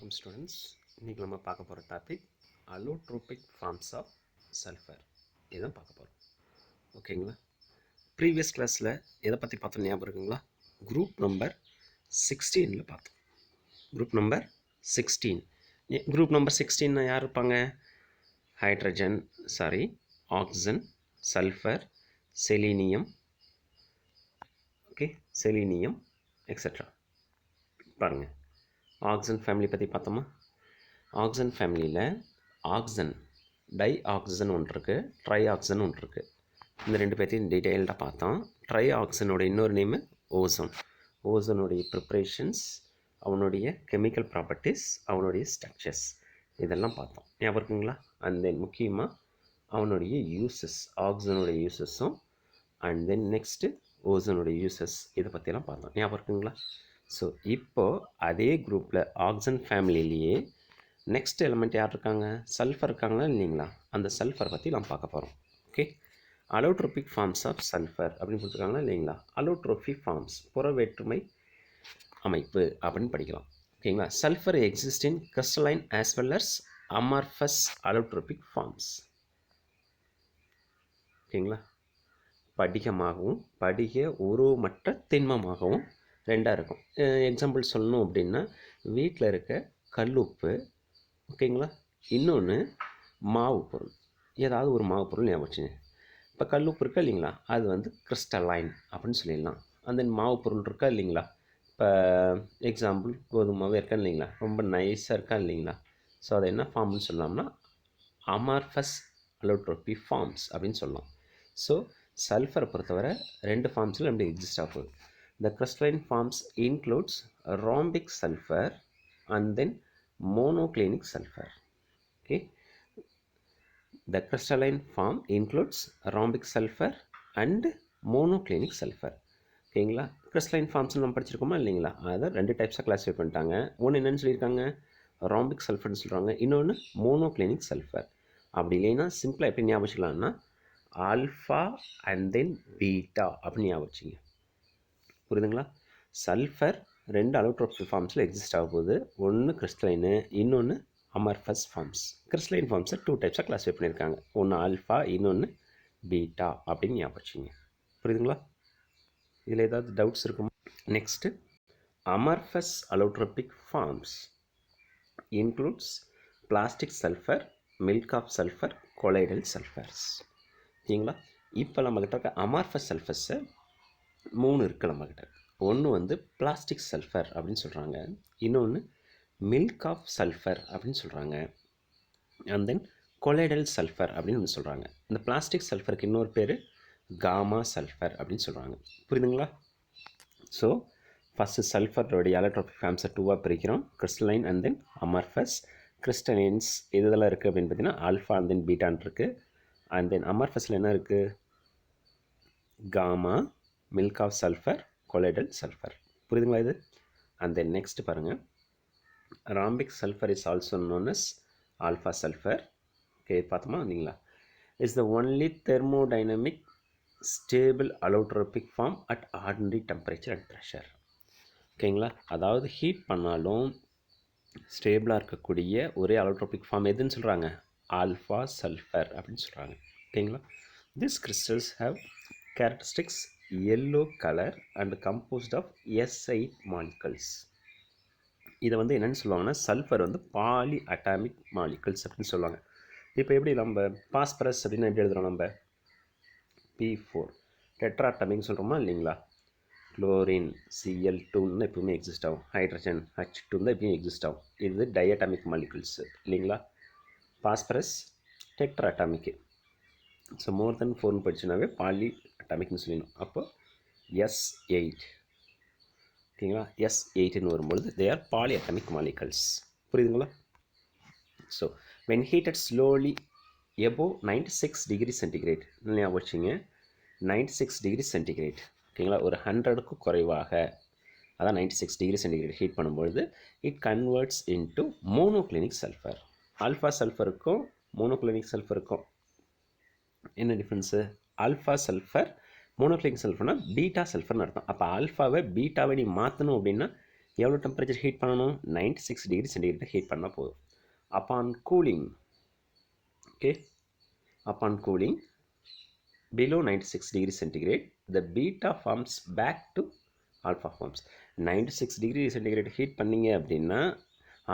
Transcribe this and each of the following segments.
வணக்கம் ஸ்டூடெண்ட்ஸ். இன்றைக்கி நம்ம பார்க்க போகிற topic allotropic forms of sulphur. இதுதான் பார்க்க போகிறோம். ஓகேங்களா? ப்ரீவியஸ் கிளாஸில் எதை பற்றி பார்த்தோம் ஞாபகம் இருக்குங்களா? குரூப் நம்பர் 16 பார்த்தோம். Group number 16. குரூப் நம்பர் 16 யார் இருப்பாங்க? Oxygen, sulphur, selenium, okay, selenium etcetera. பாருங்கள், ஆக்சிஜன் ஃபேமிலி பற்றி பார்த்தோமா? ஆக்சிஜன் ஃபேமிலியில் ஆக்சிஜன், டை ஆக்சிஜன் ஒன்று இருக்குது, ட்ரை ஆக்சிஜன் ஒன்று இருக்குது. இந்த ரெண்டு பேர்த்தையும் டீட்டெயில்டாக பார்த்தோம். ட்ரை ஆக்சிஜனோட இன்னொரு நேமு ஓசோன். ஓசோனுடைய ப்ரிப்ரேஷன்ஸ், அவனுடைய கெமிக்கல் ப்ராப்பர்ட்டிஸ், அவனுடைய ஸ்ட்ரக்சர்ஸ் இதெல்லாம் பார்த்தோம். ஞாபகம் இருக்குங்களா? அண்ட் தென் முக்கியமாக அவனுடைய யூசஸ், ஆக்சிஜனுடைய யூசஸும் அண்ட் தென் நெக்ஸ்ட்டு ஓசோனுடைய யூசஸ் இதை பற்றியெல்லாம் பார்த்தோம். ஞாபகம் இருக்குங்களா? ஸோ இப்போது அதே குரூப்பில் ஆக்சிஜன் ஃபேமிலியிலேயே நெக்ஸ்ட் எலிமெண்ட் யார் இருக்காங்க? சல்ஃபர் இருக்காங்களா இல்லைங்களா? அந்த சல்ஃபர் பற்றி நாம் பார்க்க போகிறோம். Okay, allotropic forms of sulphur அப்படின்னு கொடுத்துருக்காங்களா இல்லைங்களா? அலோட்ரோபிக் ஃபார்ம்ஸ், புற வேற்றுமை அமைப்பு அப்படின்னு படிக்கலாம். ஓகேங்களா? Sulphur exist in crystalline as well as amorphous allotropic forms. ஓகேங்களா? படிகமாகவும் படிக உருவமற்ற திண்மமாகவும் ரெண்டாக இருக்கும். எக்ஸாம்பிள் சொல்லணும் அப்படின்னா, வீட்டில் இருக்க கல்லுப்பு, ஓகேங்களா, இன்னொன்று மாவு பொருள், ஏதாவது ஒரு மாவு பொருள் ஞாபகம் வச்சுங்க. இப்போ கல்லுப்பு இருக்கா இல்லைங்களா, அது வந்து கிறிஸ்டலைன் அப்படின்னு சொல்லிடலாம். அந்த மாவு பொருள் இருக்கா இல்லைங்களா, இப்போ எக்ஸாம்பிள் கோதுமாவே இருக்கா இல்லைங்களா, ரொம்ப நைஸாக இருக்கா இல்லைங்களா, ஸோ அதை என்ன ஃபார்ம்னு சொல்லலாம்னா அமார்ஃபஸ் அலோட்ரோபி ஃபார்ம்ஸ் அப்படின்னு சொல்லலாம். ஸோ சல்ஃபரை பொறுத்தவரை ரெண்டு ஃபார்ம்ஸில் எப்படி எக்ஸிஸ்ட் ஆகுது. The crystalline forms includes rhombic sulfur and then monoclinic sulfur. Okay, the crystalline form includes rhombic sulfur and monoclinic sulfur. ஓகேங்களா? கிறிஸ்டலைன் ஃபார்ம்ஸ் நம்ம படிச்சிருக்கோமா இல்லைங்களா? அதை ரெண்டு டைப்ஸாக கிளாஸிஃபை பண்ணிட்டாங்க. ஒன்று என்னென்னு சொல்லியிருக்காங்க? ராம்பிக் சல்ஃபர்னு சொல்கிறாங்க. இன்னொன்று மோனோக்ளினிக் சல்ஃபர். அப்படி இல்லைன்னா சிம்பிளாக எப்படி ஞாபகம் வச்சுக்கலாம்னா ஆல்ஃபா அண்ட் தென் பீட்டா அப்படின்னு ஞாபகம் வச்சுங்க. புரியுதுங்களா? சல்ஃபர் ரெண்டு அலோட்ரோபிக் ஃபார்ம்ஸில் எக்ஸிஸ்ட் ஆக போகுது. ஒன்று கிறிஸ்டலைனு, இன்னொன்று அமர்ஃபஸ் ஃபார்ம்ஸ். கிறிஸ்டலைன் ஃபார்ம்ஸை டூ டைப்ஸாக கிளாஸிஃபை பண்ணியிருக்காங்க. ஒன்று ஆல்ஃபா, இன்னொன்று பீட்டா அப்படின்னு ஞாபகம் வச்சுங்க. புரியுதுங்களா? இதில் ஏதாவது டவுட்ஸ் இருக்குமா? Next, amorphous allotropic forms includes plastic sulphur, milk of sulphur, colloidal sulphurs. ஓகேங்களா? இப்போ நம்மக்கிட்ட இருக்க அமர்ஃபஸ் சல்ஃபர்ஸை 3 இருக்குது நம்மக்கிட்ட. ஒன்று வந்து பிளாஸ்டிக் சல்ஃபர் அப்படின்னு சொல்கிறாங்க, இன்னொன்று மில்க் ஆஃப் சல்ஃபர் அப்படின்னு சொல்கிறாங்க, அண்ட் தென் கொலைடல் சல்ஃபர் அப்படின்னு ஒன்று சொல்கிறாங்க. இந்த பிளாஸ்டிக் சல்ஃபருக்கு இன்னொரு பேர் காமா சல்ஃபர் அப்படின்னு சொல்கிறாங்க. புரியுதுங்களா? ஸோ ஃபஸ்ட்டு சல்ஃபரோடைய அலோட்ரோபிக் ஃபார்ம்ஸை 2ஆக பிரிக்கிறோம், கிறிஸ்டலைன் அண்ட் தென் அமர்ஃபஸ். கிறிஸ்டலைன்ஸ் இதெல்லாம் இருக்குது அப்படின்னு பார்த்தீங்கன்னா ஆல்ஃபா அண்ட் தென் பீட்டான் இருக்குது. அண்ட் தென் அமர்ஃபஸில் என்ன இருக்குது? Gamma, milk of sulphur, colloidal sulphur. புரியுதுங்களா இது? அண்ட் தென் நெக்ஸ்ட் பாருங்கள், rhombic sulphur is also known as alpha sulphur. Okay, பார்த்தோமா இல்லைங்களா? Is the only thermodynamic stable allotropic form at ordinary temperature and pressure. ஓகேங்களா? அதாவது ஹீட் பண்ணாலும் ஸ்டேபிளாக இருக்கக்கூடிய ஒரே அலோட்ரோபிக் ஃபார்ம் எதுன்னு சொல்கிறாங்க? ஆல்ஃபா சல்ஃபர் அப்படின்னு சொல்கிறாங்க. ஓகேங்களா? This crystals have characteristics yellow color and composed of S8 molecules. இதை வந்து என்னென்னு சொல்லுவாங்கன்னா சல்ஃபர் வந்து பாலி அட்டாமிக் மாலிகுல்ஸ் அப்படின்னு சொல்லுவாங்க. இப்போ எப்படி நம்ம பாஸ்பரஸ் அப்படின்னு எப்படி எழுதுகிறோம்? நம்ம P4 டெட்ரா அட்டாமிக்னு சொல்கிறோமா இல்லைங்களா? குளோரின் Cl2ன்னு எப்பவுமே எக்ஸிஸ்ட் ஆகும், ஹைட்ரஜன் H2 தான் எப்பயும் எக்ஸிஸ்ட் ஆகும். இது டைஅட்டாமிக் மாலிகுல்ஸ் இல்லைங்களா? Phosphorus tetraatomic. So more than 4ன்னு படிச்சுனாவே பாலி அட்டாமிக்னு சொல்லணும். அப்போ S8, ஓகேங்களா? S8ன்னு வரும்பொழுது they are polyatomic molecules. புரியுதுங்களா? So when heated slowly above 96 degree centigrade, ஞாபகம் வச்சுங்க, 96 டிகிரி சென்டிகிரேட், ஓகேங்களா, ஒரு 100க்கும் குறைவாக, அதான் 96 டிகிரி சென்டிகிரேட் ஹீட் பண்ணும்பொழுது it converts into monoclinic sulphur. Alpha சல்ஃபருக்கும் மோனோக்ளினிக் சல்ஃபருக்கும் என்ன டிஃப்ரென்ஸு? ஆல்ஃபா சல்ஃபர், மோனோக்ளினிக் சல்ஃபர்னா பீட்டா சல்ஃபர்னு அர்த்தம். அப்போ ஆல்ஃபாவை பீட்டாவை நீ மாற்றணும் அப்படின்னா எவ்வளோ டெம்பரேச்சர் ஹீட் பண்ணணும்? 96 டிகிரி சென்டிகிரேட் ஹீட் பண்ணால் போதும். Upon cooling, okay, upon cooling below 96 degree centigrade, the beta forms back to alpha forms. 96 degree centigrade heat பண்ணிங்க அப்படின்னா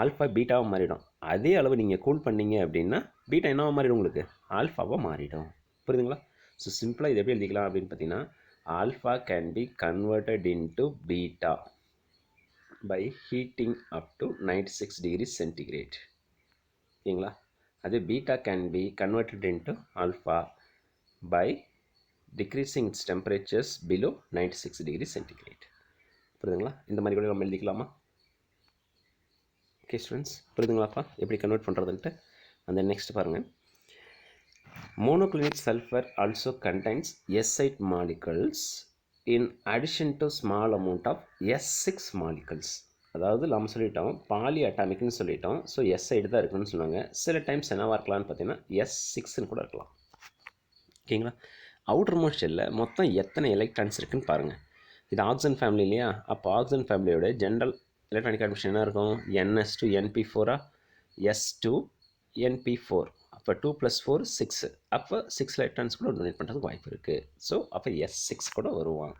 ஆல்ஃபா பீட்டாவாக மாறிடும். அதே அளவு நீங்கள் கூல் பண்ணிங்க அப்படின்னா பீட்டா என்னவாக மாறிடும்? உங்களுக்கு ஆல்ஃபாவாக மாறிடும். புரியுதுங்களா? ஸோ சிம்பிளாக இது எப்படி எழுதிக்கலாம் அப்படின்னு பார்த்தீங்கன்னா, alpha can be converted into beta by heating up to 96 degree centigrade. ஓகேங்களா? அது beta can be converted into alpha by decreasing its temperatures below 96 degree centigrade. புரியுதுங்களா? இந்த மாதிரி கூட நம்ம எழுதிக்கலாமா? ஓகே ஸ்டூடெண்ட்ஸ், புரியுதுங்களாப்பா எப்படி கன்வெர்ட் பண்ணுறதுன்ட்டு? அந்த நெக்ஸ்ட் பாருங்கள். Monoclinic sulfur also contains S8 molecules in addition to small amount of S6 molecules. அதாவது நம்ம சொல்லிட்டோம் பாலி அட்டாமிக்னு சொல்லிட்டோம். ஸோ S8 தான் இருக்குன்னு சொன்னாங்க. சில டைம்ஸ் என்னவாக இருக்கலாம்னு பார்த்தீங்கன்னா S6ன்னு கூட இருக்கலாம். ஓகேங்களா? அவுட்டர் மோஸ்ட் ஷெல்லில் மொத்தம் எத்தனை எலக்ட்ரான்ஸ் இருக்குன்னு பாருங்கள். இது ஆக்சிஜன் ஃபேமிலி இல்லையா? அப்போ ஆக்சிஜன் ஃபேமிலியோட ஜென்ரல் எலக்ட்ரானிக் அட்மிஷன் என்ன இருக்கும்? NS2 NP4 S2 NP4. அப்போ 2 + 4 6. அப்போ 6 எலக்ட்ரான்ஸ் கூட டொனேட் பண்ணுறதுக்கு வாய்ப்பு இருக்குது. ஸோ அப்போ S6 கூட வருவான்.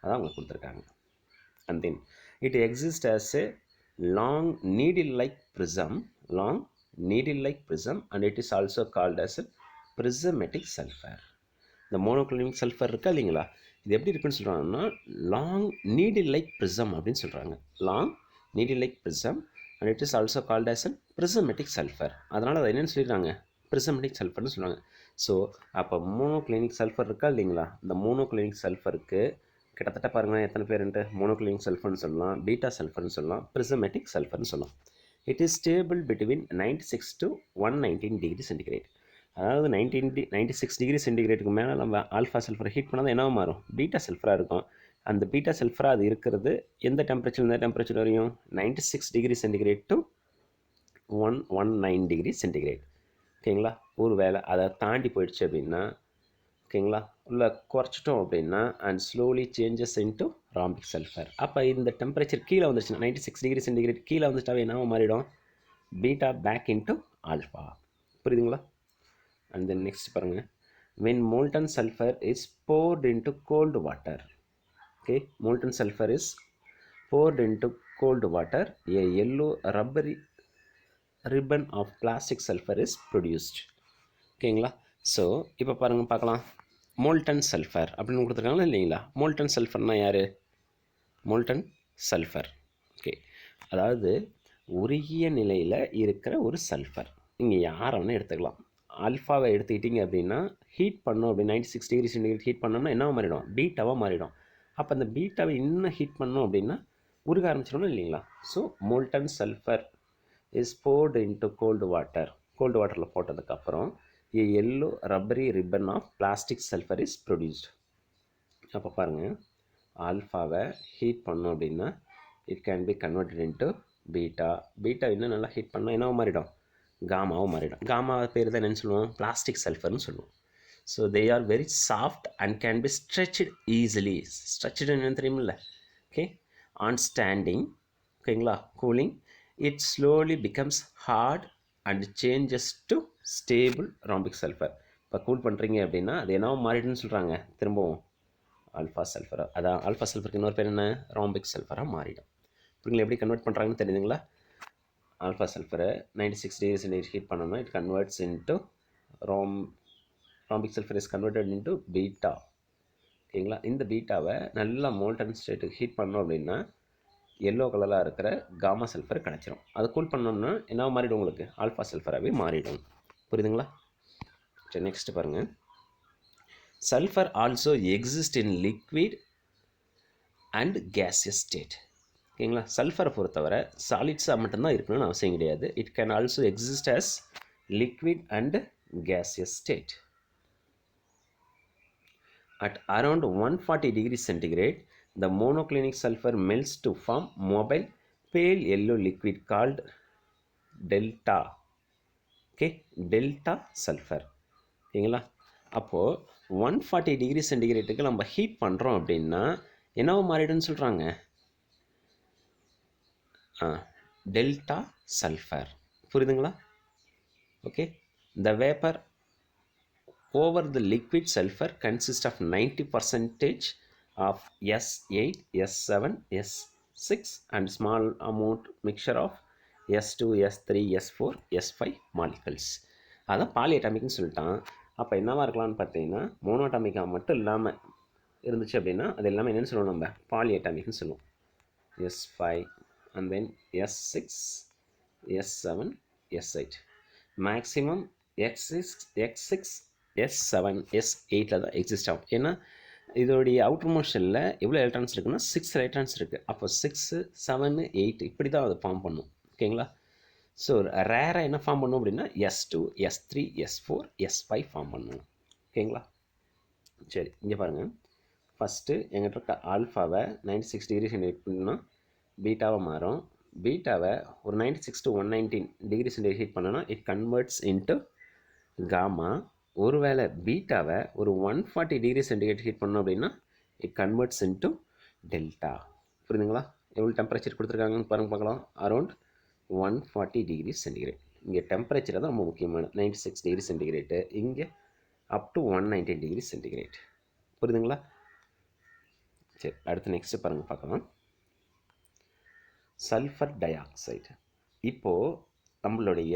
அதான் அவங்க கொடுத்துருக்காங்க. And then it exist as a long needle like prism and it is also called as prismatic sulphur. இந்த மோனோக்ளோனிக் சல்ஃபர் இருக்கா இல்லைங்களா? இது எப்படி இருக்குன்னு சொல்கிறாங்கன்னா லாங் நீடில் லைக் ப்ரிசம் அப்படின்னு சொல்கிறாங்க. Long needle like prism and it is also called as an prismatic sulphur. அதனால் அதை என்னென்னு சொல்லிடுறாங்க? ப்ரிசமெட்டிக் சல்ஃபர்னு சொல்லுவாங்க. ஸோ அப்போ மோனோக்ளோனிக் சல்ஃபர் இருக்கா இல்லைங்களா? இந்த மோனோக்ளோனிக் சல்ஃபருக்கு கிட்டத்தட்ட பாருங்கள் எத்தனை பேருன்ட்டு மோனோக்ளோனிக் சல்ஃபர்னு சொல்லலாம், பீட்டா சல்ஃபர்னு சொல்லலாம், ப்ரிசமெட்டிக் சல்ஃபர்னு சொல்லலாம். It is stable between 96 to 119 degree centigrade. அதாவது 96 டிகிரி சென்டிகிரேட்டுக்கு மேலே நம்ம ஆல்ஃபா சல்ஃபரை ஹீட் பண்ணால் என்ன மாறும்? பீட்டா சல்ஃபராக இருக்கும். அந்த பீட்டா சல்ஃபராக அது இருக்கிறது எந்த டெம்பரேச்சர் வரையும்? 96 degree centigrade to 119 degree centigrade. ஓகேங்களா? ஒரு வேளை அதை தாண்டி போயிடுச்சு அப்படின்னா, ஓகேங்களா, உள்ள குறைச்சிட்டோம் அப்படின்னா and slowly changes into ராம்பிக் sulphur. அப்போ இந்த டெம்பரேச்சர் கீழே வந்துச்சுன்னா 96 டிகிரி சென்டிகிரேட் கீழே வந்துட்டாவே என்ன மாறிடும்? Beta back into alpha. புரியுதுங்களா? அண்ட் தென் நெக்ஸ்ட் பாருங்கள். when molten sulfur is poured into cold water, okay, molten sulfur is poured into cold water, a yellow rubbery ribbon of plastic sulfur is produced. ஓகேங்களா? So இப்போ பாருங்கள் பார்க்கலாம். Molten sulphur அப்படின்னு கொடுத்துருக்காங்களா இல்லைங்களா? Molten சல்ஃபர்னால் யார்? Molten sulphur, okay, அதாவது உருகிய நிலையில் இருக்கிற ஒரு சல்ஃபர். நீங்கள் யாரை வேணால் எடுத்துக்கலாம். ஆல்ஃபாவை எடுத்துக்கிட்டிங்க அப்படின்னா ஹீட் பண்ணோம் அப்படி 96 டிகிரி சென்டிகிரேட் ஹீட் பண்ணோம்னா என்ன மாறிடும்? பீட்டாவாக மாறிடும். அப்போ அந்த பீட்டாவை இன்னும் ஹீட் பண்ணோம் அப்படின்னா உருக ஆரம்பிச்சிடணும் இல்லைங்களா? So molten sulphur is poured into cold வாட்டரில் போட்டதுக்கப்புறம் a yellow rubbery ribbon of plastic sulfur is produced. அப்போ பாருங்கள், ஆல்ஃபாவை ஹீட் பண்ணோம் அப்படின்னா it can be converted into beta இன்னும் நல்லா ஹீட் பண்ணால் என்னவோ மாறிடும்? காமாவும் மாறிடும். காமா பேர் தான் என்னென்னு சொல்லுவோம்? பிளாஸ்டிக் சல்ஃபர்னு சொல்லுவோம். So they are very soft and can be stretched easily. Stretched என்னன்னு தெரியுமில்ல? ஓகே, ஆன் ஸ்டாண்டிங், ஓகேங்களா, cooling it slowly becomes hard and changes to stable rhombic sulphur. இப்போ கூல் பண்ணுறீங்க அப்படின்னா அது என்னவோ மாறிடுன்னு சொல்கிறாங்க. திரும்பவும் ஆல்ஃபா சல்ஃபராக, அதான் ஆல்ஃபா சல்ஃபருக்கு இன்னொரு பேர் என்ன? ராம்பிக் சல்ஃபராக மாறிடும். இப்படி எப்படி கன்வெர்ட் பண்ணுறாங்கன்னு தெரியுதுங்களா? ஆல்ஃபா சல்ஃபரை 96 டிகிரி சென்டிகிரேட் ஹீட் பண்ணோம்னா it converts into ராம்பிக் sulphur is converted into beta. ஓகேங்களா? இந்த பீட்டாவை நல்லா மோல்டன் ஸ்டேட்டுக்கு ஹீட் பண்ணோம் அப்படின்னா எல்லோ கலராக இருக்கிற காமா சல்ஃபர் கிடச்சிரும். அதை கூல் பண்ணோம்னா என்ன மாறிடும்? உங்களுக்கு ஆல்ஃபா சல்ஃபராகவே மாறிடும். புரியுதுங்களா? சரி, நெக்ஸ்ட் பாருங்கள். Sulphur also exist in liquid and gaseous state. ஓகேங்களா? சல்ஃபரை பொறுத்தவரை சாலிட்ஸாக மட்டும்தான் இருக்கணும்னு அவசியம் கிடையாது. It can also exist as liquid and gaseous state. At around 140 degrees centigrade, the monoclinic sulfur melts to form mobile pale yellow liquid called delta. Okay, delta sulfur. ஓகேங்களா? அப்போது 140 degree சென்டிகிரேட்டுக்கு நம்ம heat பண்ணுறோம் அப்படின்னா என்னவோ மாறிடுன்னு சொல்கிறாங்க? Delta sulphur. புரியுதுங்களா? Okay. The vapour over the liquid sulfur consists of 90% of S8, S7, S6 and small amount mixture of S2, S3, S4, S5 molecules. அதான் பாலிஅட்டாமிக்னு சொல்லிட்டான். அப்போ என்னவா இருக்கலாம்னு பார்த்தீங்கன்னா மோனோட்டாமிக்காக மட்டும் இல்லாமல் இருந்துச்சு அப்படின்னா அது எல்லாமே என்னென்னு சொல்லுவோம், நம்ம பாலிஅட்டாமிக்னு சொல்லுவோம். S5 and then S6, S7, S8. Maximum X6, S7, S8 தான் எக்ஸிஸ்ட் ஆகும். ஏன்னா இதோடைய அவுட்டர் மோஷனில் எவ்வளோ எலக்ட்ரான்ஸ் இருக்குன்னா 6 எலக்ட்ரான்ஸ் இருக்குது. அப்போ 6, 7, 8 இப்படி தான் அதை ஃபார்ம் பண்ணும். ஓகேங்களா? ஸோ ரேராக என்ன ஃபார்ம் பண்ணும் அப்படின்னா S2, S3, S4, S5 form பண்ணும். ஓகேங்களா? சரி, இங்கே பாருங்கள். ஃபஸ்ட்டு எங்கிட்ட இருக்க ஆல்ஃபாவை 96 டிகிரி சென்டிகிரேட் பண்ணால் பீட்டாவை மாறும். பீட்டாவை ஒரு 96 to 119 டிகிரி சென்டிகிரேட் ஹீட் பண்ணோன்னா இட் கன்வெர்ட்ஸ் இன்ட்டு காமா. ஒருவேளை பீட்டாவை ஒரு 140 டிகிரி சென்டிகிரேட் ஹீட் பண்ணோம் அப்படின்னா இட் கன்வெர்ட்ஸ் இன்ட்டு டெல்டா. புரியுதுங்களா? எவ்வளோ டெம்பரேச்சர் கொடுத்துருக்காங்கன்னு பாருங்க பார்க்கலாம். Around 140 degree centigrade. இங்கே டெம்பரேச்சர் தான் ரொம்ப முக்கியமான 96 டிகிரி சென்டிகிரேட்டு, இங்கே அப் டு 119 டிகிரி சென்டிகிரேட். புரியுதுங்களா? சரி, அடுத்து நெக்ஸ்ட்டு பாருங்கள் பார்க்கலாம். Sulphur di oxide. இப்போது நம்மளுடைய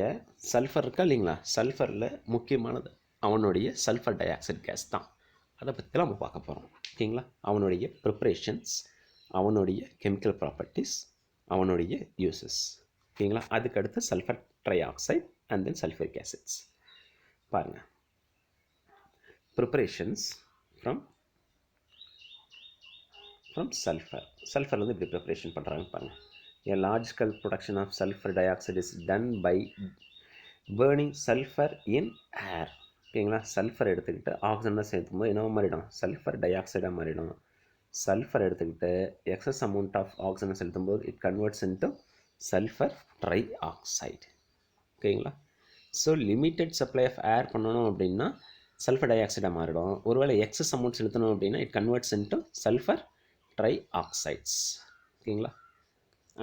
சல்ஃபர் இருக்கா இல்லைங்களா, சல்ஃபரில் முக்கியமானது அவனுடைய சல்ஃபர் டை ஆக்சைடு கேஸ் தான். அதை பற்றி நம்ம பார்க்க போகிறோம். ஓகேங்களா? அவனுடைய ப்ரிப்ரேஷன்ஸ், அவனுடைய கெமிக்கல் ப்ராப்பர்ட்டிஸ், அவனுடைய யூசஸ். ஓகேங்களா? அதுக்கடுத்து sulphur try oxide and then sulphuric acids. பாருங்கள், ப்ரிப்ரேஷன்ஸ் ஃப்ரம் sulfur. சல்ஃபர் வந்து இப்படி ப்ரிப்ரேஷன் பண்ணுறாங்க பாருங்கள். A large scale production of sulfur dioxide is done by burning sulfur in air. ஓகேங்களா? சல்ஃபர் எடுத்துக்கிட்டு ஆக்சிஜனை சேர்த்தும் போது என்ன மாறிடும், சல்ஃபர் டை ஆக்சைடாக மாறிடும். சல்ஃபர் எடுத்துக்கிட்டு எக்ஸஸ் அமௌண்ட் ஆஃப் ஆக்சிஜனை செலுத்தும் போது it converts into sulphur trioxide. ஓகேங்களா? So limited supply of air பண்ணணும் அப்படின்னா சல்ஃபர் டை ஆக்சைடாக மாறிடும். ஒருவேளை எக்ஸஸ் அமௌண்ட் செலுத்தணும் அப்படின்னா it converts into sulphur try oxides. ஓகேங்களா?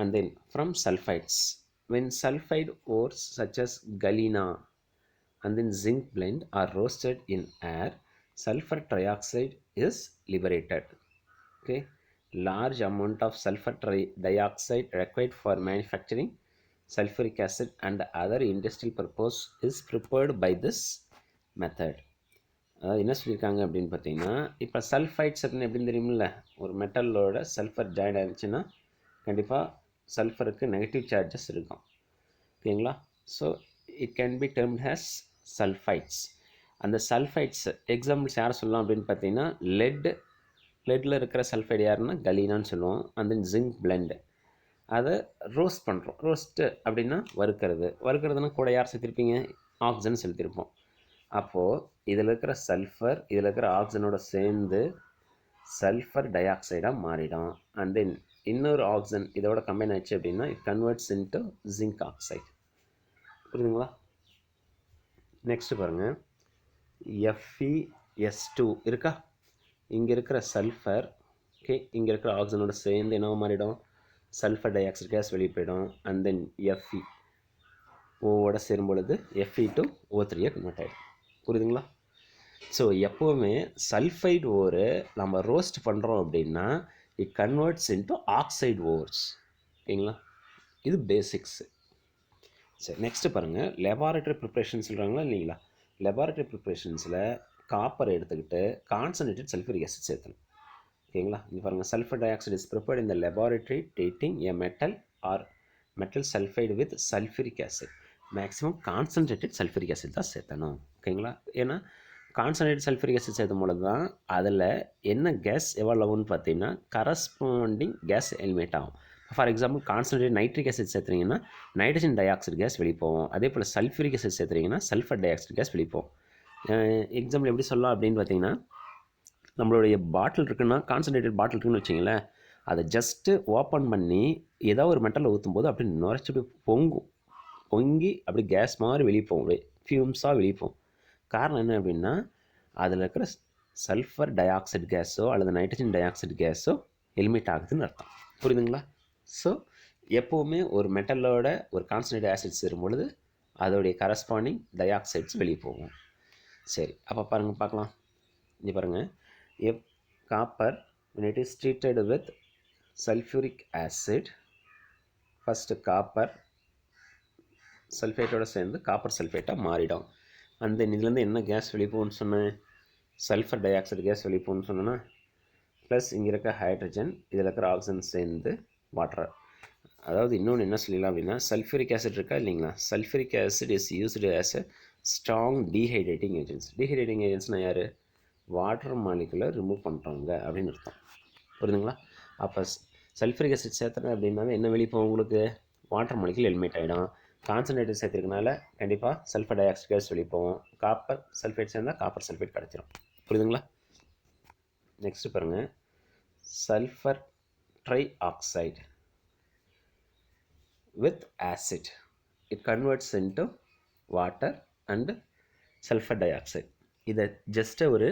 And then from sulfides, when sulfide ores such as galena and then zinc blend are roasted in air, sulfur trioxide is liberated. Okay, large amount of sulfur dioxide required for manufacturing sulfuric acid and other industrial purpose is prepared by this method. அதாவது என்ன சொல்லியிருக்காங்க அப்படின்னு பார்த்தீங்கன்னா, இப்போ sulphides அப்படின்னு எப்படின்னு தெரியுமில்ல, ஒரு மெட்டலோட சல்ஃபர் ஜாயின் ஆகிடுச்சுன்னா கண்டிப்பாக சல்ஃபருக்கு நெகட்டிவ் சார்ஜஸ் இருக்கும். ஓகேங்களா? So it can be termed as sulphides. அந்த சல்ஃபைட்ஸ் எக்ஸாம்பிள்ஸ் யாரை சொல்லலாம் அப்படின்னு பார்த்தீங்கன்னா, லெட்டில் இருக்கிற சல்ஃபைடு யாருன்னா கலீனான்னு சொல்லுவோம். அண்ட் தென் ஜிங்க் பிளெண்டு, அதை ரோஸ்ட் பண்ணுறோம். ரோஸ்ட்டு அப்படின்னா வறுக்கிறதுனா கூட யார் செலுத்திருப்பீங்க, ஆக்சிஜன் செலுத்திருப்போம். அப்போது இதில் இருக்கிற சல்ஃபர் இதில் இருக்கிற ஆக்சிஜனோட சேர்ந்து சல்ஃபர் டை ஆக்சைடாக மாறிடும். அண்ட் தென் இன்னொரு ஆக்சிஜன் இதோட கம்பைன் ஆச்சு அப்படின்னா it converts into zinc oxide. புரியுதுங்களா? நெக்ஸ்ட்டு பாருங்கள், FeS2 இருக்கா, இங்கே இருக்கிற சல்ஃபர் ஓகே, இங்கே இருக்கிற ஆக்சிஜனோட சேர்ந்து என்ன மாறிடும், சல்ஃபர் டை ஆக்சைடு கேஸ் வெளியே போயிடும். அண்ட் தென் Fe ஓவோட சேரும் பொழுது Fe2O3 கன்வெர்ட் ஆகிடும். புரியுதுங்களா? ஸோ எப்போவுமே சல்ஃபைடு ஓரு நம்ம ரோஸ்ட் பண்ணுறோம் அப்படின்னா it converts into oxide ores. ஓகேங்களா? இது பேசிக்ஸு. சரி, நெக்ஸ்ட்டு பாருங்கள், லெபார்ட்டரி ப்ரிப்ரேஷன் சொல்கிறாங்களா இல்லைங்களா. லெபார்ட்டரி ப்ரிப்ரேஷன்ஸில் காப்பரை எடுத்துக்கிட்டு கான்சன்ட்ரேட்டட் சல்ஃபரிக் ஆசிட் சேர்த்தணும். ஓகேங்களா? இங்கே பாருங்கள், sulphur dioxide is prepared in the laboratory treating a metal or metal sulphide with sulphuric acid. Maximum concentrated sulphuric acid தான் சேர்த்தணும். ஓகேங்களா? ஏன்னா கான்சன்ட்ரேட் சல்ஃபரிக் ஆசிட் சேர்த்தும் பொழுது தான் அதில் என்ன கேஸ் எவ்வளோ ஆகும்னு பார்த்தீங்கன்னா கரஸ்பாண்டிங் கேஸ் எலிமினேட் ஆகும். For example concentrate nitric acid சேர்த்துறீங்கன்னா நைட்ரஜன் டை ஆக்சைடு கேஸ் வெளியே போகும். அதே போல் சல்ஃபரிக் ஆசிட் சேர்த்துறீங்கன்னா சல்ஃபர் டை ஆக்சைடு கேஸ் வெளியே போகும். எக்ஸாம்பிள் எப்படி சொல்லலாம் அப்படின்னு பார்த்தீங்கன்னா, நம்மளுடைய பாட்டில் இருக்குன்னா, கான்சன்ட்ரேட்டட் பாட்டில் இருக்குன்னு வச்சிங்களேன், அதை ஜஸ்ட்டு ஓப்பன் பண்ணி ஏதாவது ஒரு மெட்டலில் ஊற்றும் போது அப்படி நுரைச்சி பொங்கி அப்படி கேஸ் மாதிரி வெளியே போகும், அப்படியே ஃபியூம்ஸாக வெளியே போகும். காரணம் என்ன அப்படின்னா அதில் இருக்கிற சல்ஃபர் டை ஆக்சைடு கேஸோ அல்லது நைட்ரஜன் டை ஆக்சைடு கேஸோ எலிமினேட் ஆகுதுன்னு அர்த்தம். புரியுதுங்களா? ஸோ எப்போவுமே ஒரு மெட்டலோட ஒரு கான்சன்ட்ரேட் ஆசிட் சேரும் பொழுது அதோடைய கரஸ்பாண்டிங் டயாக்சைட்ஸ் வெளியே போகும். சரி, அப்போ பாருங்கள் பார்க்கலாம். இங்கே பாருங்கள், if copper when it is treated with sulfuric acid, first copper சல்ஃபேட்டோடு சேர்ந்து காப்பர் சல்ஃபேட்டாக மாறிடும். அந்த இதுலேருந்து என்ன கேஸ் வெளியே போகும்னு சொன்னேன்? சல்ஃபர் டை ஆக்சைடு கேஸ் வெளியே போகும்னு சொன்னேன்னா, ப்ளஸ் இங்கே இருக்க ஹைட்ரஜன் இதில் இருக்கிற ஆக்சிஜன் சேர்ந்து வாட்டர். அதாவது இன்னொன்று என்ன சொல்லிடலாம் அப்படின்னா, சல்ஃபூரிக் ஆசிட் இருக்கா இல்லைங்களா, sulphuric acid is used as a strong dehydrating agents. Dehydrating ஏஜென்ட்ஸ்னால் யார்? வாட்டர் மாலிகுலை ரிமூவ் பண்ணுறவங்க அப்படின்னு அர்த்தம். புரியுதுங்களா? அப்போ சல்ஃபூரிக் ஆசிட் சேர்த்துறேன் அப்படின்னாவே என்ன வெளியே போகும் உங்களுக்கு? வாட்டர் மாலிகுல் எலிமினேட் ஆகிடும். கான்சன்ட்ரேட்டட் சேர்த்துருக்கனால கண்டிப்பாக சல்ஃபர் டை ஆக்சைடு கேஸ் வெளியே போகும். காப்பர் சல்ஃபேட் சேர்ந்தால் காப்பர் சல்ஃபேட் கிடச்சிரும். புரியுதுங்களா? நெக்ஸ்ட்டு பாருங்கள், sulphur try oxide with acid, it converts into water and sulfur dioxide. இதை ஜஸ்ட்டு ஒரு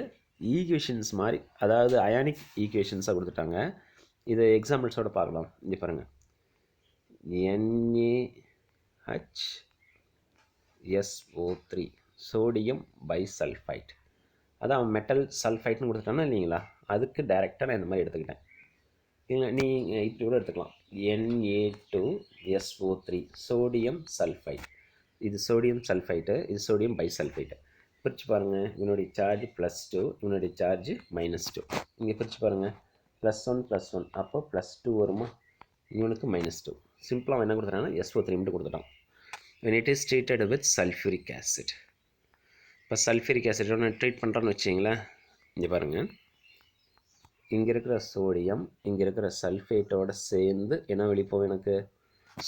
ஈக்குவேஷன்ஸ் மாதிரி, அதாவது அயானிக் ஈக்குவேஷன்ஸாக கொடுத்துட்டாங்க. இதை எக்ஸாம்பிள்ஸோடு பார்க்கலாம். இங்கே பாருங்கள், NaHSO3 சோடியம் பைசல்ஃபைட். அதான் மெட்டல் சல்ஃபைட்னு கொடுத்துட்டானா இல்லைங்களா, அதுக்கு டைரெக்டாக நான் இந்த மாதிரி எடுத்துக்கிட்டேன். இல்லை நீங்கள் இப்படி கூட எடுத்துக்கலாம், Na2SO3 சோடியம் சல்ஃபைட். இது சோடியம் சல்ஃபைட்டு, இது சோடியம் பைசல்ஃபைட்டு. பிரித்து பாருங்கள், இவனுடைய சார்ஜ் +2, இவனுடைய சார்ஜ் -2. இங்கே பிரித்து பாருங்கள், +1 அப்போ +2 வருமா, இவனுக்கு -2. சிம்பிளாக என்ன கொடுத்துட்டாங்கன்னா SO3 மட்டும் கொடுத்துட்டான். when it is treated with sulfuric acid. இப்போ சல்ஃபூரிக் ஆசிட் ட்ரீட் பண்ணுறோன்னு வச்சிங்களேன், இங்கே பாருங்கள், இங்கே இருக்கிற சோடியம் இங்கே இருக்கிற சல்ஃபேட்டோடு சேர்ந்து என்ன வெளிப்போம்? எனக்கு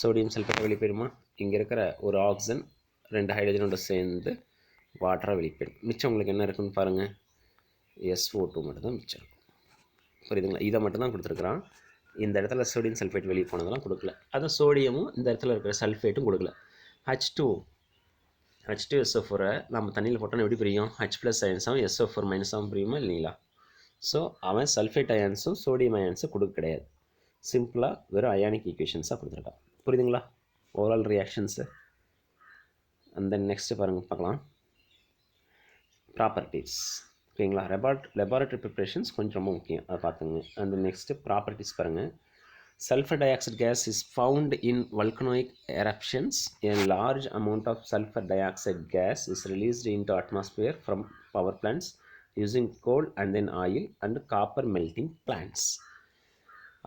சோடியம் சல்ஃபேட்டை வெளியே போயிடுமா? இங்கே இருக்கிற ஒரு ஆக்சிஜன் 2 ஹைட்ரஜனோட சேர்ந்து வாட்டராக வெளியே போயிடும். மிச்சம் உங்களுக்கு என்ன இருக்குன்னு பாருங்கள், SO2 மட்டும் தான் மிச்சம் இருக்கும். புரியுதுங்களா? இதை மட்டும் தான் கொடுத்துருக்குறான். இந்த இடத்துல சோடியம் சல்ஃபேட் வெளியே போனதெல்லாம் கொடுக்கல. அதுவும் சோடியமும் இந்த இடத்துல இருக்கிற சல்ஃபேட்டும் கொடுக்கல. H2SO4 நம்ம தண்ணியில் போட்டோன்னா எப்படி பிரியும்? H+ அயன்ஸாகவும் SO4 மைனஸாகவும் பிரியுமா இல்லைங்களா? ஸோ அவன் சல்ஃபேட் அயான்ஸும் சோடியம் அயான்ஸும் கொடுக்க கிடையாது. சிம்பிளாக வெறும் அயானிக் ஈக்குவேஷன்ஸாக கொடுத்துருக்கான். புரியுதுங்களா? Overall reactions. And then next பாருங்கள் பார்க்கலாம், ப்ராப்பர்ட்டிஸ். ஓகேங்களா? லெபார்ட்டரி ப்ரிப்ரேஷன்ஸ் கொஞ்சம் ரொம்ப முக்கியம், அதை பார்த்துங்க. அண்ட் நெக்ஸ்ட்டு ப்ராப்பர்ட்டிஸ் பாருங்கள். Sulfur dioxide gas is found in volcanic eruptions. A large amount of sulfur dioxide gas is released into atmosphere from power plants using coal and then oil and copper melting plants.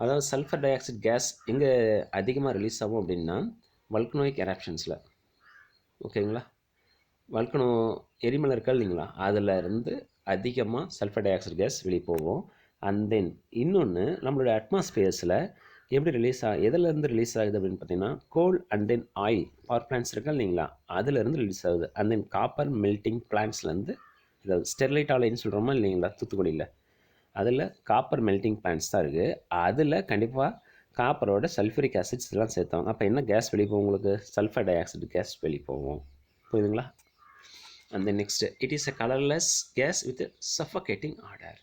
அதாவது sulphur dioxide case எங்கே அதிகமாக release ஆகும் அப்படின்னா வல்கனோயிக் எரப்ஷன்ஸில். ஓகேங்களா? Volcano எரிமலை இருக்கா இல்லைங்களா, அதில் இருந்து அதிகமாக சல்ஃபர் டை ஆக்சைடு கேஸ் வெளியே போகும். அண்ட் தென் இன்னொன்று நம்மளுடைய அட்மாஸ்பியர்ஸில் எப்படி எதுலேருந்து ரிலீஸ் ஆகுது அப்படின்னு பார்த்தீங்கன்னா, coal and then oil power plants இருக்கா இல்லைங்களா, அதுலேருந்து ரிலீஸ் ஆகுது. அண்ட் தென் காப்பர் மெல்ட்டிங் பிளான்ட்ஸ்லேருந்து, இதாவது ஸ்டெர்லைட் ஆலைன்னு சொல்கிறோமா இல்லைங்களா தூத்துக்குடியில், அதில் காப்பர் மெல்ட்டிங் பிளான்ட்ஸ் தான் இருக்குது. அதில் கண்டிப்பாக காப்பரோட சல்ஃபூரிக் ஆசிட்ஸ் இதெல்லாம் சேர்த்தோம். அப்போ என்ன கேஸ் வெளியே போகும் உங்களுக்கு? சல்ஃபர் டை ஆக்சைடு கேஸ் வெளியே போகும். புரியுதுங்களா? And then next, it is a colourless gas with suffocating odour.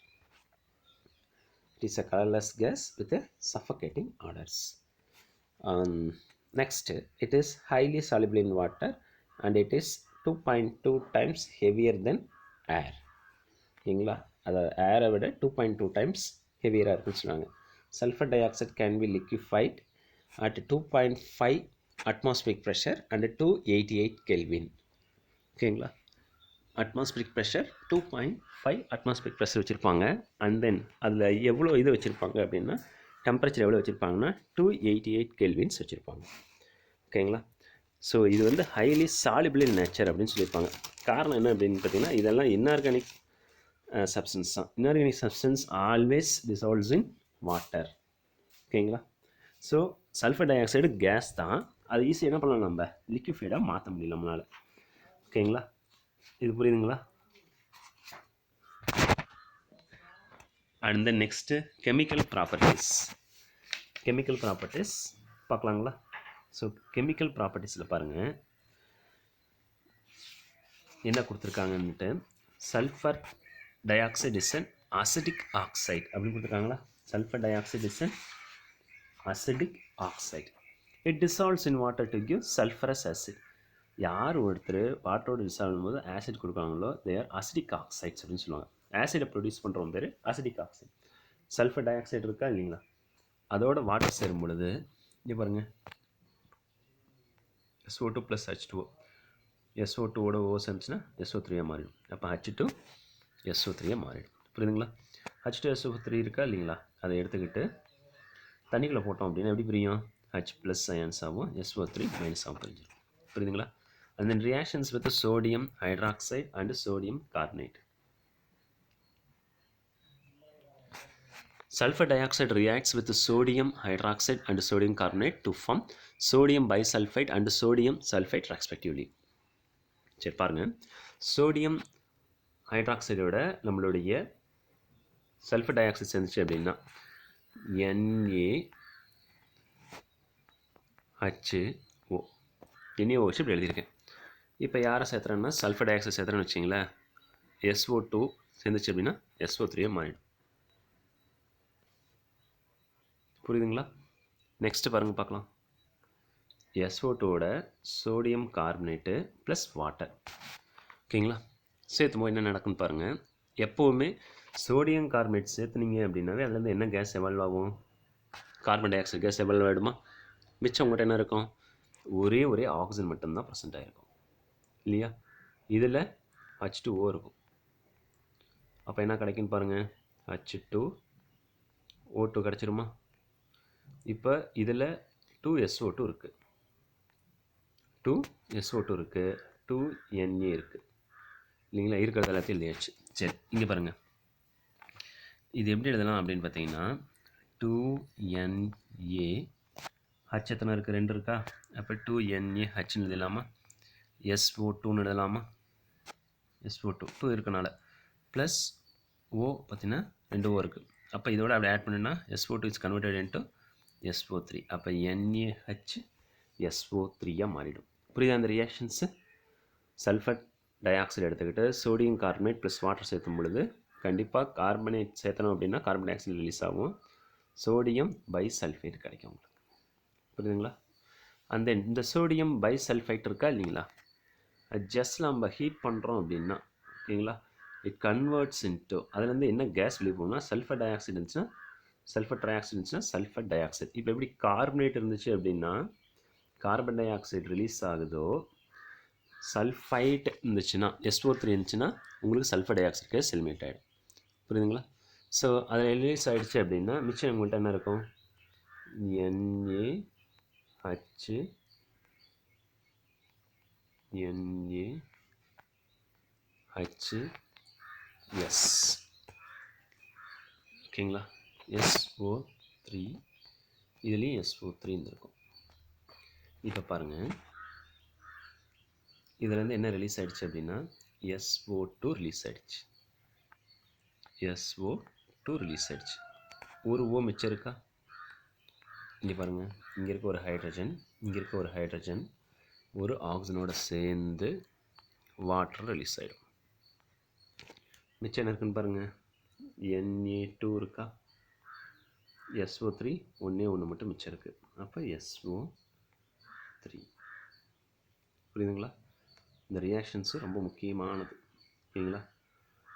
It is a colorless gas with a suffocating odors. Next, it is highly soluble in water and it is 2.2 times heavier than air. ஓகேங்களா? அதாவது ஏரை விட 2.2 times ஹெவியராக இருக்குன்னு சொல்லுவாங்க. Sulphur di oxide can be liquefied at 2.5 atmospheric pressure and 288 Kelvin. ஓகேங்களா? Atmospheric pressure 2.5 atmospheric pressure வச்சுருப்பாங்க. And then அதில் எவ்வளோ இது வச்சுருப்பாங்க அப்படின்னா, டெம்பரேச்சர் எவ்வளோ வச்சுருப்பாங்கன்னா 288 கெல்வின்ஸ் வச்சுருப்பாங்க. ஓகேங்களா? ஸோ இது வந்து ஹைலி சாலிபிள் இன் நேச்சர் அப்படின்னு சொல்லியிருப்பாங்க. காரணம் என்ன அப்படின்னு பார்த்தீங்கன்னா, இதெல்லாம் இன்ஆர்கானிக் சப்ஸ்டன்ஸ் தான். Inorganic substance always dissolves in water. ஓகேங்களா? So sulphur dioxide gas தான், அது ஈஸியாக என்ன பண்ணலாம், நம்ம லிக்விஃபைடாக மாற்ற முடியும் நம்மளால். ஓகேங்களா? இது புரியுதுங்களா? And then next chemical properties பார்க்கலாங்களா? ஸோ கெமிக்கல் ப்ராப்பர்ட்டிஸில் பாருங்கள் என்ன கொடுத்துருக்காங்கன்ட்டு, sulphur dioxide is an acidic oxide அப்படின்னு கொடுத்துருக்காங்களா? Sulphur dioxide is an acidic oxide. It dissolves in water to give sulfurous acid. யார் ஒருத்தர் வாட்டரோட டிசால்வ் பண்ணும்போது ஆசிட் கொடுக்குறாங்களோ தேர் அசிடிக் ஆக்சைட்ஸ் அப்படின்னு சொல்லுவாங்க. ஆசிடை ப்ரொடியூஸ் பண்ணுறவங்க பேர் acidic oxide. Sulphur di oxide இருக்கா இல்லைங்களா, அதோட வாட்டர் சேரும் பொழுது இங்கே பாருங்கள் SO2 + H2O, SO2ஓட ஓ சேர்ந்துச்சுன்னா SO3 மாறிடும். அப்போ H2 SO3 மாறிடும். புரியுதுங்களா? H2 SO3 இருக்கா இல்லைங்களா, அதை எடுத்துக்கிட்டு தண்ணிக்குள்ளே போட்டோம் அப்படின்னா எப்படி பிரியும், H+ அயன்ஸ் ஆகும், SO3- ஆகும் பிரிஞ்சிடும். புரியுதுங்களா? And then reactions with the sodium hydroxide and sodium carbonate. Sulfur dioxide reacts with the sodium hydroxide and sodium carbonate to form sodium bisulfite and sodium sulfite respectively. சரி பாருங்க, sodium ஹைட்ராக்சைடோட நம்மளுடைய sulphur di oxide சேர்ந்துச்சு அப்படின்னா NaHO, NaO வச்சு இப்படி எழுதியிருக்கேன். இப்போ யாரை சேர்த்துறேன்னா sulphur di oxide சேர்த்துறேன்னு வச்சிங்களேன், SO2 சேர்ந்துச்சு அப்படின்னா SO3 மாறிடும். புரியுதுங்களா? நெக்ஸ்ட்டு பாருங்கள் பார்க்கலாம். SO2ஓட சோடியம் கார்பனேட்டு ப்ளஸ் வாட்டர், ஓகேங்களா, சேர்த்தும் போது என்ன நடக்குன்னு பாருங்கள். எப்போவுமே சோடியம் கார்பனேட் சேர்த்துனீங்க அப்படின்னாவே அதுலேருந்து என்ன கேஸ் எவால்வ் ஆகும், carbon dioxide gas evolve ஆகிடுமா. மிச்சம் உங்கள்கிட்ட என்ன இருக்கும், ஒரே ஆக்சிஜன் மட்டும்தான் ப்ரெசென்ட் ஆகிருக்கும் இல்லையா. இதில் H2O இருக்கும். அப்போ என்ன கிடைக்குன்னு பாருங்கள், H2O2 கிடச்சிருமா. இப்போ இதில் 2SO2 இருக்குது, 2SO2 இருக்குது, 2Na இருக்குது இல்லைங்களா, இருக்கிறது எல்லாத்தையும் எழுதியாச்சு. சரி இங்கே பாருங்கள், இது எப்படி எழுதலாம் அப்படின்னு பார்த்தீங்கன்னா 2Na H எத்தனை இருக்குது, 2 இருக்கா, அப்போ 2NaHன்னு எழுதலாமா, SO2ன்னு எழுதலாமா, SO2 2 இருக்கனால ப்ளஸ் O பார்த்தீங்கன்னா 2 O இருக்குது. அப்போ இதோட அப்படி ஆட் பண்ணினா SO2 is converted into SO3, அப்போ NaHSO3 மாறிடும். புரியுதா அந்த ரியாக்ஷன்ஸு? சல்ஃபர் டை ஆக்சைடு எடுத்துக்கிட்டு சோடியம் கார்பனேட் ப்ளஸ் வாட்டர் சேர்த்தும் பொழுது கண்டிப்பாக கார்பனேட் சேர்த்தணும் அப்படின்னா கார்பன் டை ஆக்சைடு ரிலீஸ் ஆகும், சோடியம் பைசல்ஃபேட் கிடைக்கும் உங்களுக்கு. புரியுதுங்களா? அண்ட் தென் இந்த சோடியம் பைசல்ஃபைட் இருக்கா இல்லைங்களா, அது ஜஸ்ட் நம்ம ஹீட் பண்ணுறோம் அப்படின்னா ஓகேங்களா, இட் கன்வெர்ட்ஸ் இன்ட்டு அதுலேருந்து என்ன கேஸ் வெளியே போகணும்னா சல்ஃபர் டை ஆக்சைடு இருந்துச்சுன்னா சல்ஃபர் ட்ரை ஆக்சைடு இருந்துச்சுன்னா சல்ஃபர் டை ஆக்சைடு. இப்போ எப்படி கார்பனேட் இருந்துச்சு அப்படின்னா கார்பன் டை ஆக்சைடு ரிலீஸ் ஆகுதோ, சல்ஃபைட் இருந்துச்சுன்னா SO3 இருந்துச்சுன்னா உங்களுக்கு sulphur dioxide gas eliminate ஆகிடும். புரியுதுங்களா? ஸோ அதில் ரிலீஸ் ஆகிடுச்சு அப்படின்னா மிச்சம் உங்கள்கிட்ட என்ன இருக்கும், NaHS, ஓகேங்களா, SO3 இதுலேயும் SO3 இருக்கும். இப்போ பாருங்கள், இதுலேருந்து என்ன ரிலீஸ் ஆகிடுச்சு அப்படின்னா SO2 ரிலீஸ் ஆகிடுச்சு, SO2 ரிலீஸ் ஆகிடுச்சு. ஒரு O மிச்சம் இருக்கா, இங்கே பாருங்கள், இங்கே இருக்க ஒரு ஹைட்ரஜன், இங்கே இருக்க ஒரு ஹைட்ரஜன் ஒரு ஆக்சிஜனோட சேர்ந்து வாட்டர் ரிலீஸ் ஆகிடும். மிச்சம் என்ன இருக்குன்னு பாருங்கள், Na2 இருக்கா, SO3 ஒன்று மட்டும் மிச்சம் இருக்குது, அப்போ SO3. புரியுதுங்களா? இந்த ரியாக்ஷன்ஸு ரொம்ப முக்கியமானது, ஓகேங்களா.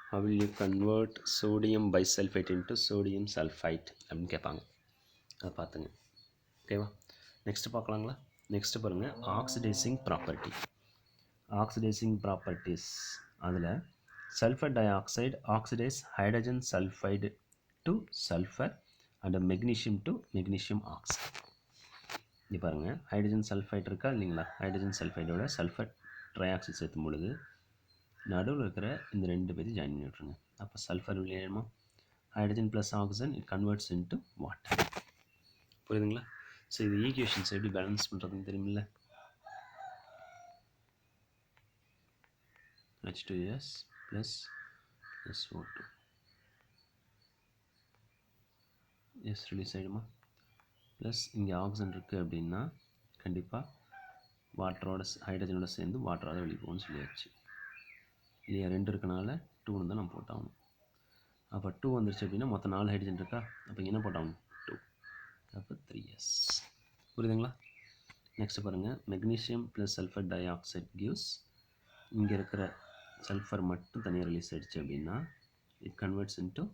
How will you convert sodium bisulfite into sodium sulfite அப்படின்னு கேட்பாங்க, அதை பார்த்துங்க, ஓகேவா. நெக்ஸ்ட்டு பார்க்கலாங்களா. நெக்ஸ்ட்டு பாருங்கள், ஆக்சிடைசிங் ப்ராப்பர்ட்டி. ஆக்சிடைசிங் ப்ராப்பர்ட்டிஸ் அதில் sulphur di oxide oxidise hydrogen sulphide to sulphur and magnesium to magnesium oxide. இங்கே பாருங்கள், ஹைட்ரஜன் சல்ஃபைட் இருக்கா இல்லைங்களா, ஹைட்ரஜன் சல்ஃபைடோட சல்ஃபர் ட்ரை ஆக்சைடு சேர்த்தும் பொழுது நடுவில் இருக்கிற இந்த 2 பேரும் ஜாயின் பண்ணி விட்ருங்க. அப்போ சல்ஃபர் விளையாடுமா, hydrogen plus oxygen it converts into water. புரியுதுங்களா? ஸோ இது ஈக்குவேஷன்ஸ் எப்படி பேலன்ஸ் பண்ணுறதுன்னு தெரியுமில்ல. H2S plus SO2 S release ஆகிடுமா, ப்ளஸ் இங்கே ஆக்சிஜன் இருக்குது அப்படின்னா கண்டிப்பாக வாட்டரோட ஹைட்ரஜனோட சேர்ந்து வாட்டராக வெளியே போகும்னு சொல்லியாச்சு இல்லையா. 2 இருக்கனால 2 தான் நம்ம போட்டாகணும். அப்போ 2 வந்துருச்சு அப்படின்னா மொத்தம் 4 ஹைட்ரஜன் இருக்கா, அப்போ என்ன போட்டாகணும் 2, அப்போ 3S. புரியுதுங்களா? நெக்ஸ்ட் பாருங்கள், magnesium plus sulphur di oxide gives, இங்கே இருக்கிற சல்ஃபர் மட்டும் தனியாக ரிலீஸ் ஆகிடுச்சு அப்படின்னா it converts into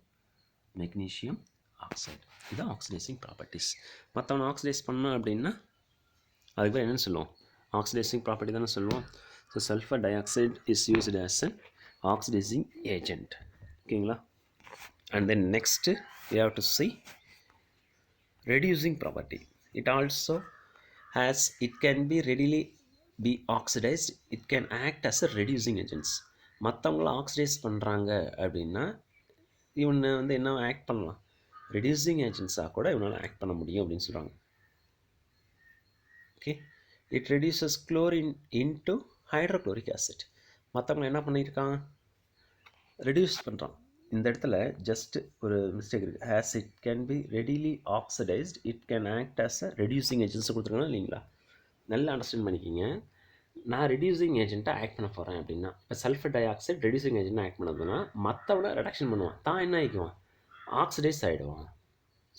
magnesium oxide. இதுதான் ஆக்சிடைசிங் ப்ராப்பர்ட்டிஸ். மற்றவனை ஆக்சிடைஸ் பண்ணோம் அப்படின்னா அதுக்கு பேர் என்னென்னு சொல்லுவோம், ஆக்சிடைசிங் ப்ராப்பர்ட்டி தானே சொல்லுவோம். So sulphur dioxide is used as an oxidising agent. ஓகேங்களா? And then next you have to see reducing property. It also has, it can be readily be oxidized, it can act as a reducing agents. மற்றவங்கள oxidise பண்ணுறாங்க அப்படின்னா இவனை வந்து என்ன act பண்ணலாம், reducing ஏஜென்ட்ஸாக கூட இவனால் ஆக்ட் பண்ண முடியும் அப்படின்னு சொல்கிறாங்க. Okay, it reduces chlorine into hydrochloric acid. மற்றவங்க என்ன பண்ணியிருக்காங்க, ரெடியூஸ் பண்ணுறான். இந்த இடத்துல ஜஸ்ட் ஒரு மிஸ்டேக் இருக்குது. As it can B readily oxidised it can act as a reducing agents கொடுத்துருக்காங்க இல்லைங்களா? நல்லா அண்டர்ஸ்டாண்ட் பண்ணிக்கிங்க. நான் ரெடியூசிங் ஏஜென்ட்டாக ஆக்ட் பண்ண போகிறேன் அப்படின்னா, இப்போ சல்ஃபர் டை ஆக்சைடு ரெடியூசிங் ஏஜென்ட்டாக ஆக்ட் பண்ணதுன்னா மற்றவனை ரெடக்ஷன் பண்ணுவான், தான் என்ன ஆகிக்குவான், ஆக்சிடைஸ் ஆகிடுவான்.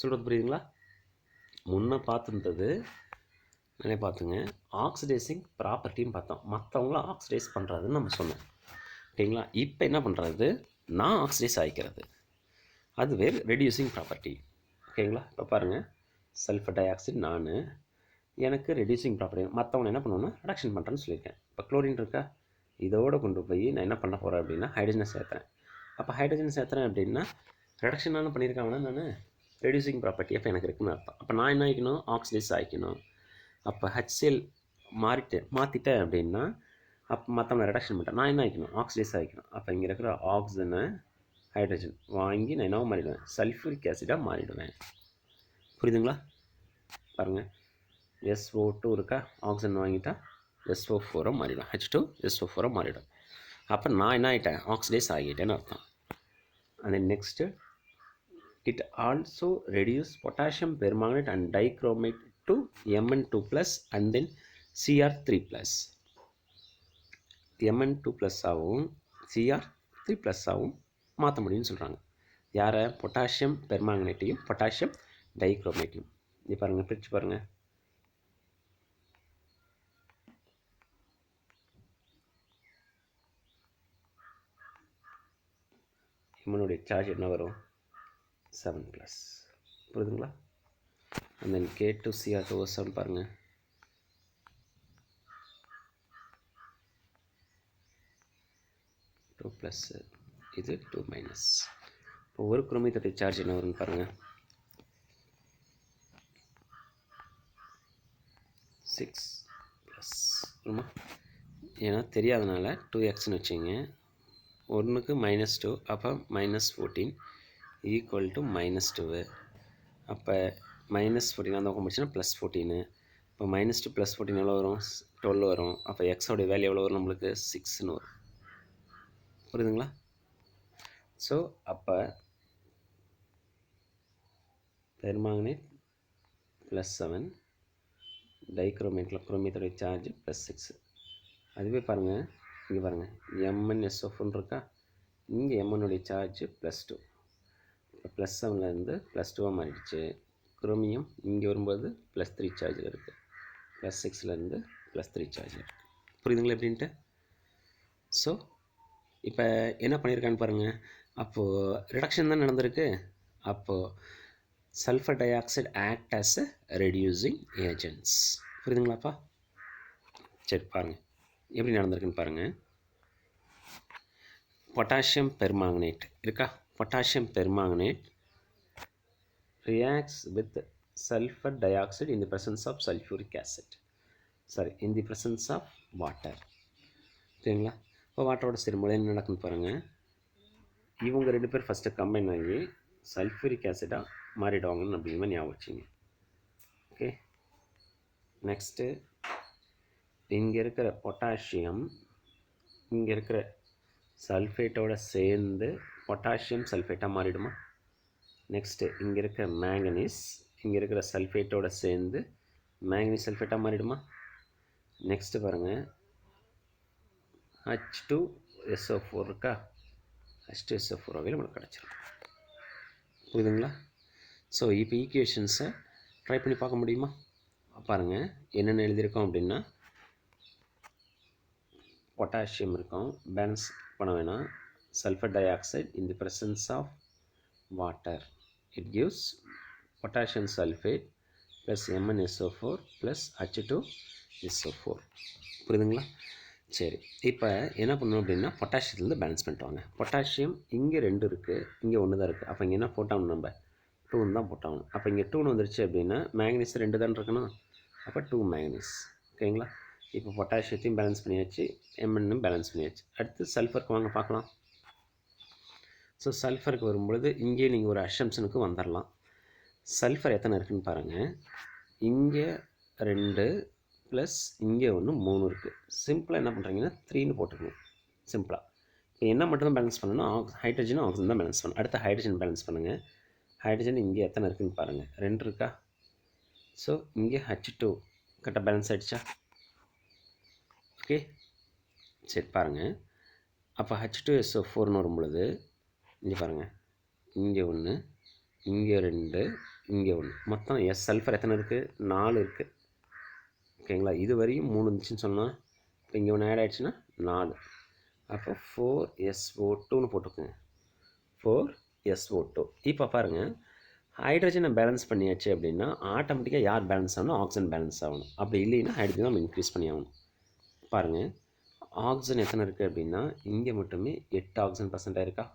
சொல்கிறது புரியுதுங்களா? முன்னே பார்த்துருந்தது நிறைய பார்த்துங்க, ஆக்சிடைசிங் ப்ராப்பர்ட்டின்னு பார்த்தோம், மற்றவங்கள ஆக்சிடைஸ் பண்ணுறதுன்னு நம்ம சொன்னோம். ஓகேங்களா? இப்போ என்ன பண்ணுறது, நான் ஆக்சிடைஸ் ஆகிக்கிறது, அதுவே ரெடியூசிங் ப்ராப்பர்ட்டி. ஓகேங்களா? இப்போ பாருங்கள், சல்ஃபர் டை ஆக்சைடு நான் எனக்கு ரெடியூசிங் ப்ராப்பர்ட்டி, மற்றவங்க என்ன பண்ணுவோன்னா ரெடக்ஷன் பண்ணுறேன்னு சொல்லியிருக்கேன். இப்போ குளோரின் இருக்கா, இதோடு கொண்டு போய் நான் என்ன பண்ண போகிறேன் அப்படின்னா ஹைட்ரஜனை சேர்த்துறேன். அப்போ ஹைட்ரஜன் சேர்த்துறேன் அப்படின்னா ரெடக்ஷன் தானே பண்ணியிருக்காங்கன்னா நான் ரெடியூசிங் ப்ராப்பர்ட்டி அப்போ எனக்கு இருக்குன்னு அர்த்தம். அப்போ நான் என்ன ஆகிக்கணும், ஆக்சிடைஸ் ஆகிக்கணும். அப்போ HCl மாற்றிட்டேன் அப்படின்னா அப்போ மற்றவங்க ரெடக்ஷன் பண்ணிட்டேன், நான் என்ன ஆகிக்கணும், ஆக்சிடைஸ் ஆகிக்கணும். அப்போ இங்கே இருக்கிற ஆக்சிஜனை ஹைட்ரஜன் வாங்கி நான் என்னவோ மாறிடுவேன், சல்ஃபூரிக் ஆசிடாக மாறிடுவேன். புரியுதுங்களா? பாருங்கள், SO2 இருக்கா, ஆக்சிஜன் வாங்கிட்டா SO4 மாறிடும், H2SO4 மாறிடும். அப்போ நான் என்ன ஆகிட்டேன், ஆக்சிடைஸ் ஆகிட்டேன்னு அர்த்தம். அந்த next, it also reduce potassium permanganate and dichromate to Mn2+ and then Cr3+. Mn2+ ஆகவும் Cr3+ ஆகவும் மாற்ற முடியும்னு சொல்கிறாங்க. யாரை, பொட்டாசியம் பெர்மாங்கனேட்டையும் பொட்டாசியம் டைக்ரோமேட்டையும். இது பாருங்கள், பிரித்து பாருங்கள். இவனுடைய சார்ஜ் என்ன வரும், 7+. புரியுதுங்களா? அண்ட் தென் K2Cr2O7 பாருங்கள், +, இது 2-. இப்போ ஒரு குரோமேட்டோடைய சார்ஜ் என்ன வரும்னு பாருங்கள், 6+. ஆமா, ஏன்னா தெரியாதனால 2xன்னு வச்சுங்க, ஒன்றுக்கு -2, அப்போ -14 ஈக்குவல் டு -2. அப்போ -14 அந்த பக்கம் முடிச்சுன்னா +14. இப்போ -2 +14 எவ்வளோ வரும், 12 வரும். அப்போ எக்ஸோடைய வேல்யூ எவ்வளோ வரும் நம்மளுக்கு, 6ன்னு வரும். புரியுதுங்களா? ஸோ அப்போ பெர்மாங்கனேட் +7, டைக்ரோமேட்டில் குரோமேட்டோடைய சார்ஜ் +6. அதுவே பாருங்கள், இங்கே பாருங்கள், MnSO4 இருக்கா, இங்கே Mn சார்ஜ் +2. இப்போ +7லேருந்து +2 மாறிடுச்சு. குரோமியம் இங்கே வரும்போது +3 சார்ஜில் இருக்குது, +6லேருந்து +3 சார்ஜில் இருக்குது. புரியுதுங்களா எப்படின்ட்டு? ஸோ இப்போ என்ன பண்ணியிருக்கான்னு பாருங்கள், அப்போது ரிடக்ஷன் தான் நடந்திருக்கு. அப்போது sulphur dioxide act as a reducing agents. புரியுதுங்களாப்பா? சரி பாருங்கள் எப்படி நடந்திருக்குன்னு பாருங்கள். பொட்டாசியம் பெர்மாங்கனேட் இருக்கா, potassium permanganate reacts with sulfur dioxide in the presence of sulfuric acid, sorry, in the presence of water. சரிங்களா? இப்போ வாட்டரோட சேரும்போது என்ன நடக்குன்னு பாருங்கள், இவங்க ரெண்டு பேர் ஃபஸ்ட்டு கம்பைன் ஆகி சல்ஃபூரிக் ஆசிடாக மாறிடுவாங்கன்னு அப்படிங்கிற மாதிரி ஞாபகம் வச்சுங்க. ஓகே, நெக்ஸ்ட்டு இங்கே இருக்கிற பொட்டாசியம் இங்கே இருக்கிற சல்ஃபேட்டோடு சேர்ந்து பொட்டாசியம் சல்ஃபேட்டாக மாறிடுமா? நெக்ஸ்ட்டு இங்கே இருக்கிற மேங்கனீஸ் இங்கே இருக்கிற சல்ஃபேட்டோடு சேர்ந்து மேங்கனீஸ் சல்ஃபேட்டாக மாறிடுமா? நெக்ஸ்ட்டு பாருங்கள், H2SO4 இருக்கா, H2SO4 நம்மளுக்கு கிடச்சிடும். புரியுதுங்களா? ஸோ இப்போ ஈக்குவேஷன்ஸை ட்ரை பண்ணி பார்க்க முடியுமா? பாருங்கள் என்னென்ன எழுதியிருக்கோம் அப்படின்னா பொட்டாசியம் இருக்கும், பேலன்ஸ் பண்ண வேணாம். Sulphur dioxide in the presence of water it gives potassium sulphate plus MnSO4 plus H2SO4. புரியுதுங்களா? சரி, இப்போ என்ன பண்ணணும் அப்படின்னா பொட்டாசியத்துலேருந்து பேலன்ஸ் பண்ணிட்டு வாங்க. பொட்டாசியம் இங்கே 2 இருக்குது, இங்கே 1 தான் இருக்குது. அப்போ இங்கே என்ன போட்டாகணும், நம்ம 2 தான் போட்டாகணும். அப்போ இங்கே 2 வந்துருச்சு அப்படின்னா மேக்னீஸ் 2 தான் இருக்கணும். அப்போ 2 மேக்னீஸ். ஓகேங்களா? இப்போ பொட்டாசியத்தையும் பேலன்ஸ் பண்ணியாச்சு, Mn பேலன்ஸ் பண்ணியாச்சு. அடுத்து சல்ஃபருக்கு வாங்க பார்க்கலாம். ஸோ சல்ஃபருக்கு வரும்பொழுது இங்கே நீங்கள் ஒரு அசம்ஷனுக்கு வந்துடலாம். சல்ஃபர் எத்தனை இருக்குதுன்னு பாருங்கள். இங்கே 2 ப்ளஸ் இங்கே 1 3 இருக்குது. சிம்பிளாக என்ன பண்ணுறீங்கன்னா 3ன்னு போட்டுருங்க. சிம்பிளாக இப்போ என்ன மட்டும் தான் பேலன்ஸ் பண்ணணும், ஹைட்ரஜனும் ஆக்சிஜன் தான் பேலன்ஸ் பண்ணணும். அடுத்து ஹைட்ரஜன் பேலன்ஸ் பண்ணுங்கள். ஹைட்ரஜன் இங்கே எத்தனை இருக்குதுன்னு பாருங்கள், 2 இருக்கா? ஸோ இங்கே H2 கரெக்டாக பேலன்ஸ் ஆகிடுச்சா? ஓகே, சரி பாருங்கள். அப்போ H2SO4ன்னு வரும்பொழுது இங்கே பாருங்கள், இங்கே 1, இங்கே 2, இங்கே 1, மொத்தம் சல்ஃபர் எத்தனை இருக்குது, 4 இருக்குது. ஓகேங்களா? இது வரையும் 3 இருந்துச்சுன்னு சொன்னால் இப்போ இங்கே 1 ஆட் ஆகிடுச்சுன்னா 4. அப்போ 4SO2ன்னு போட்டுக்கோங்க. 4SO2. இப்போ பாருங்கள், ஹைட்ரஜனை பேலன்ஸ் பண்ணியாச்சு அப்படின்னா ஆட்டோமேட்டிக்காக யார் பேலன்ஸ் ஆகணும், ஆக்சிஜன் பேலன்ஸ் ஆகணும். அப்படி இல்லைன்னா ஹைட்ரஜன் நம்ம இன்க்ரீஸ் பண்ணி ஆகணும். பாருங்கள், ஆக்சிஜன் எத்தனை இருக்குது அப்படின்னா இங்கே மட்டுமே 8 ஆக்சிஜன் பர்சன்ட் இருக்கா?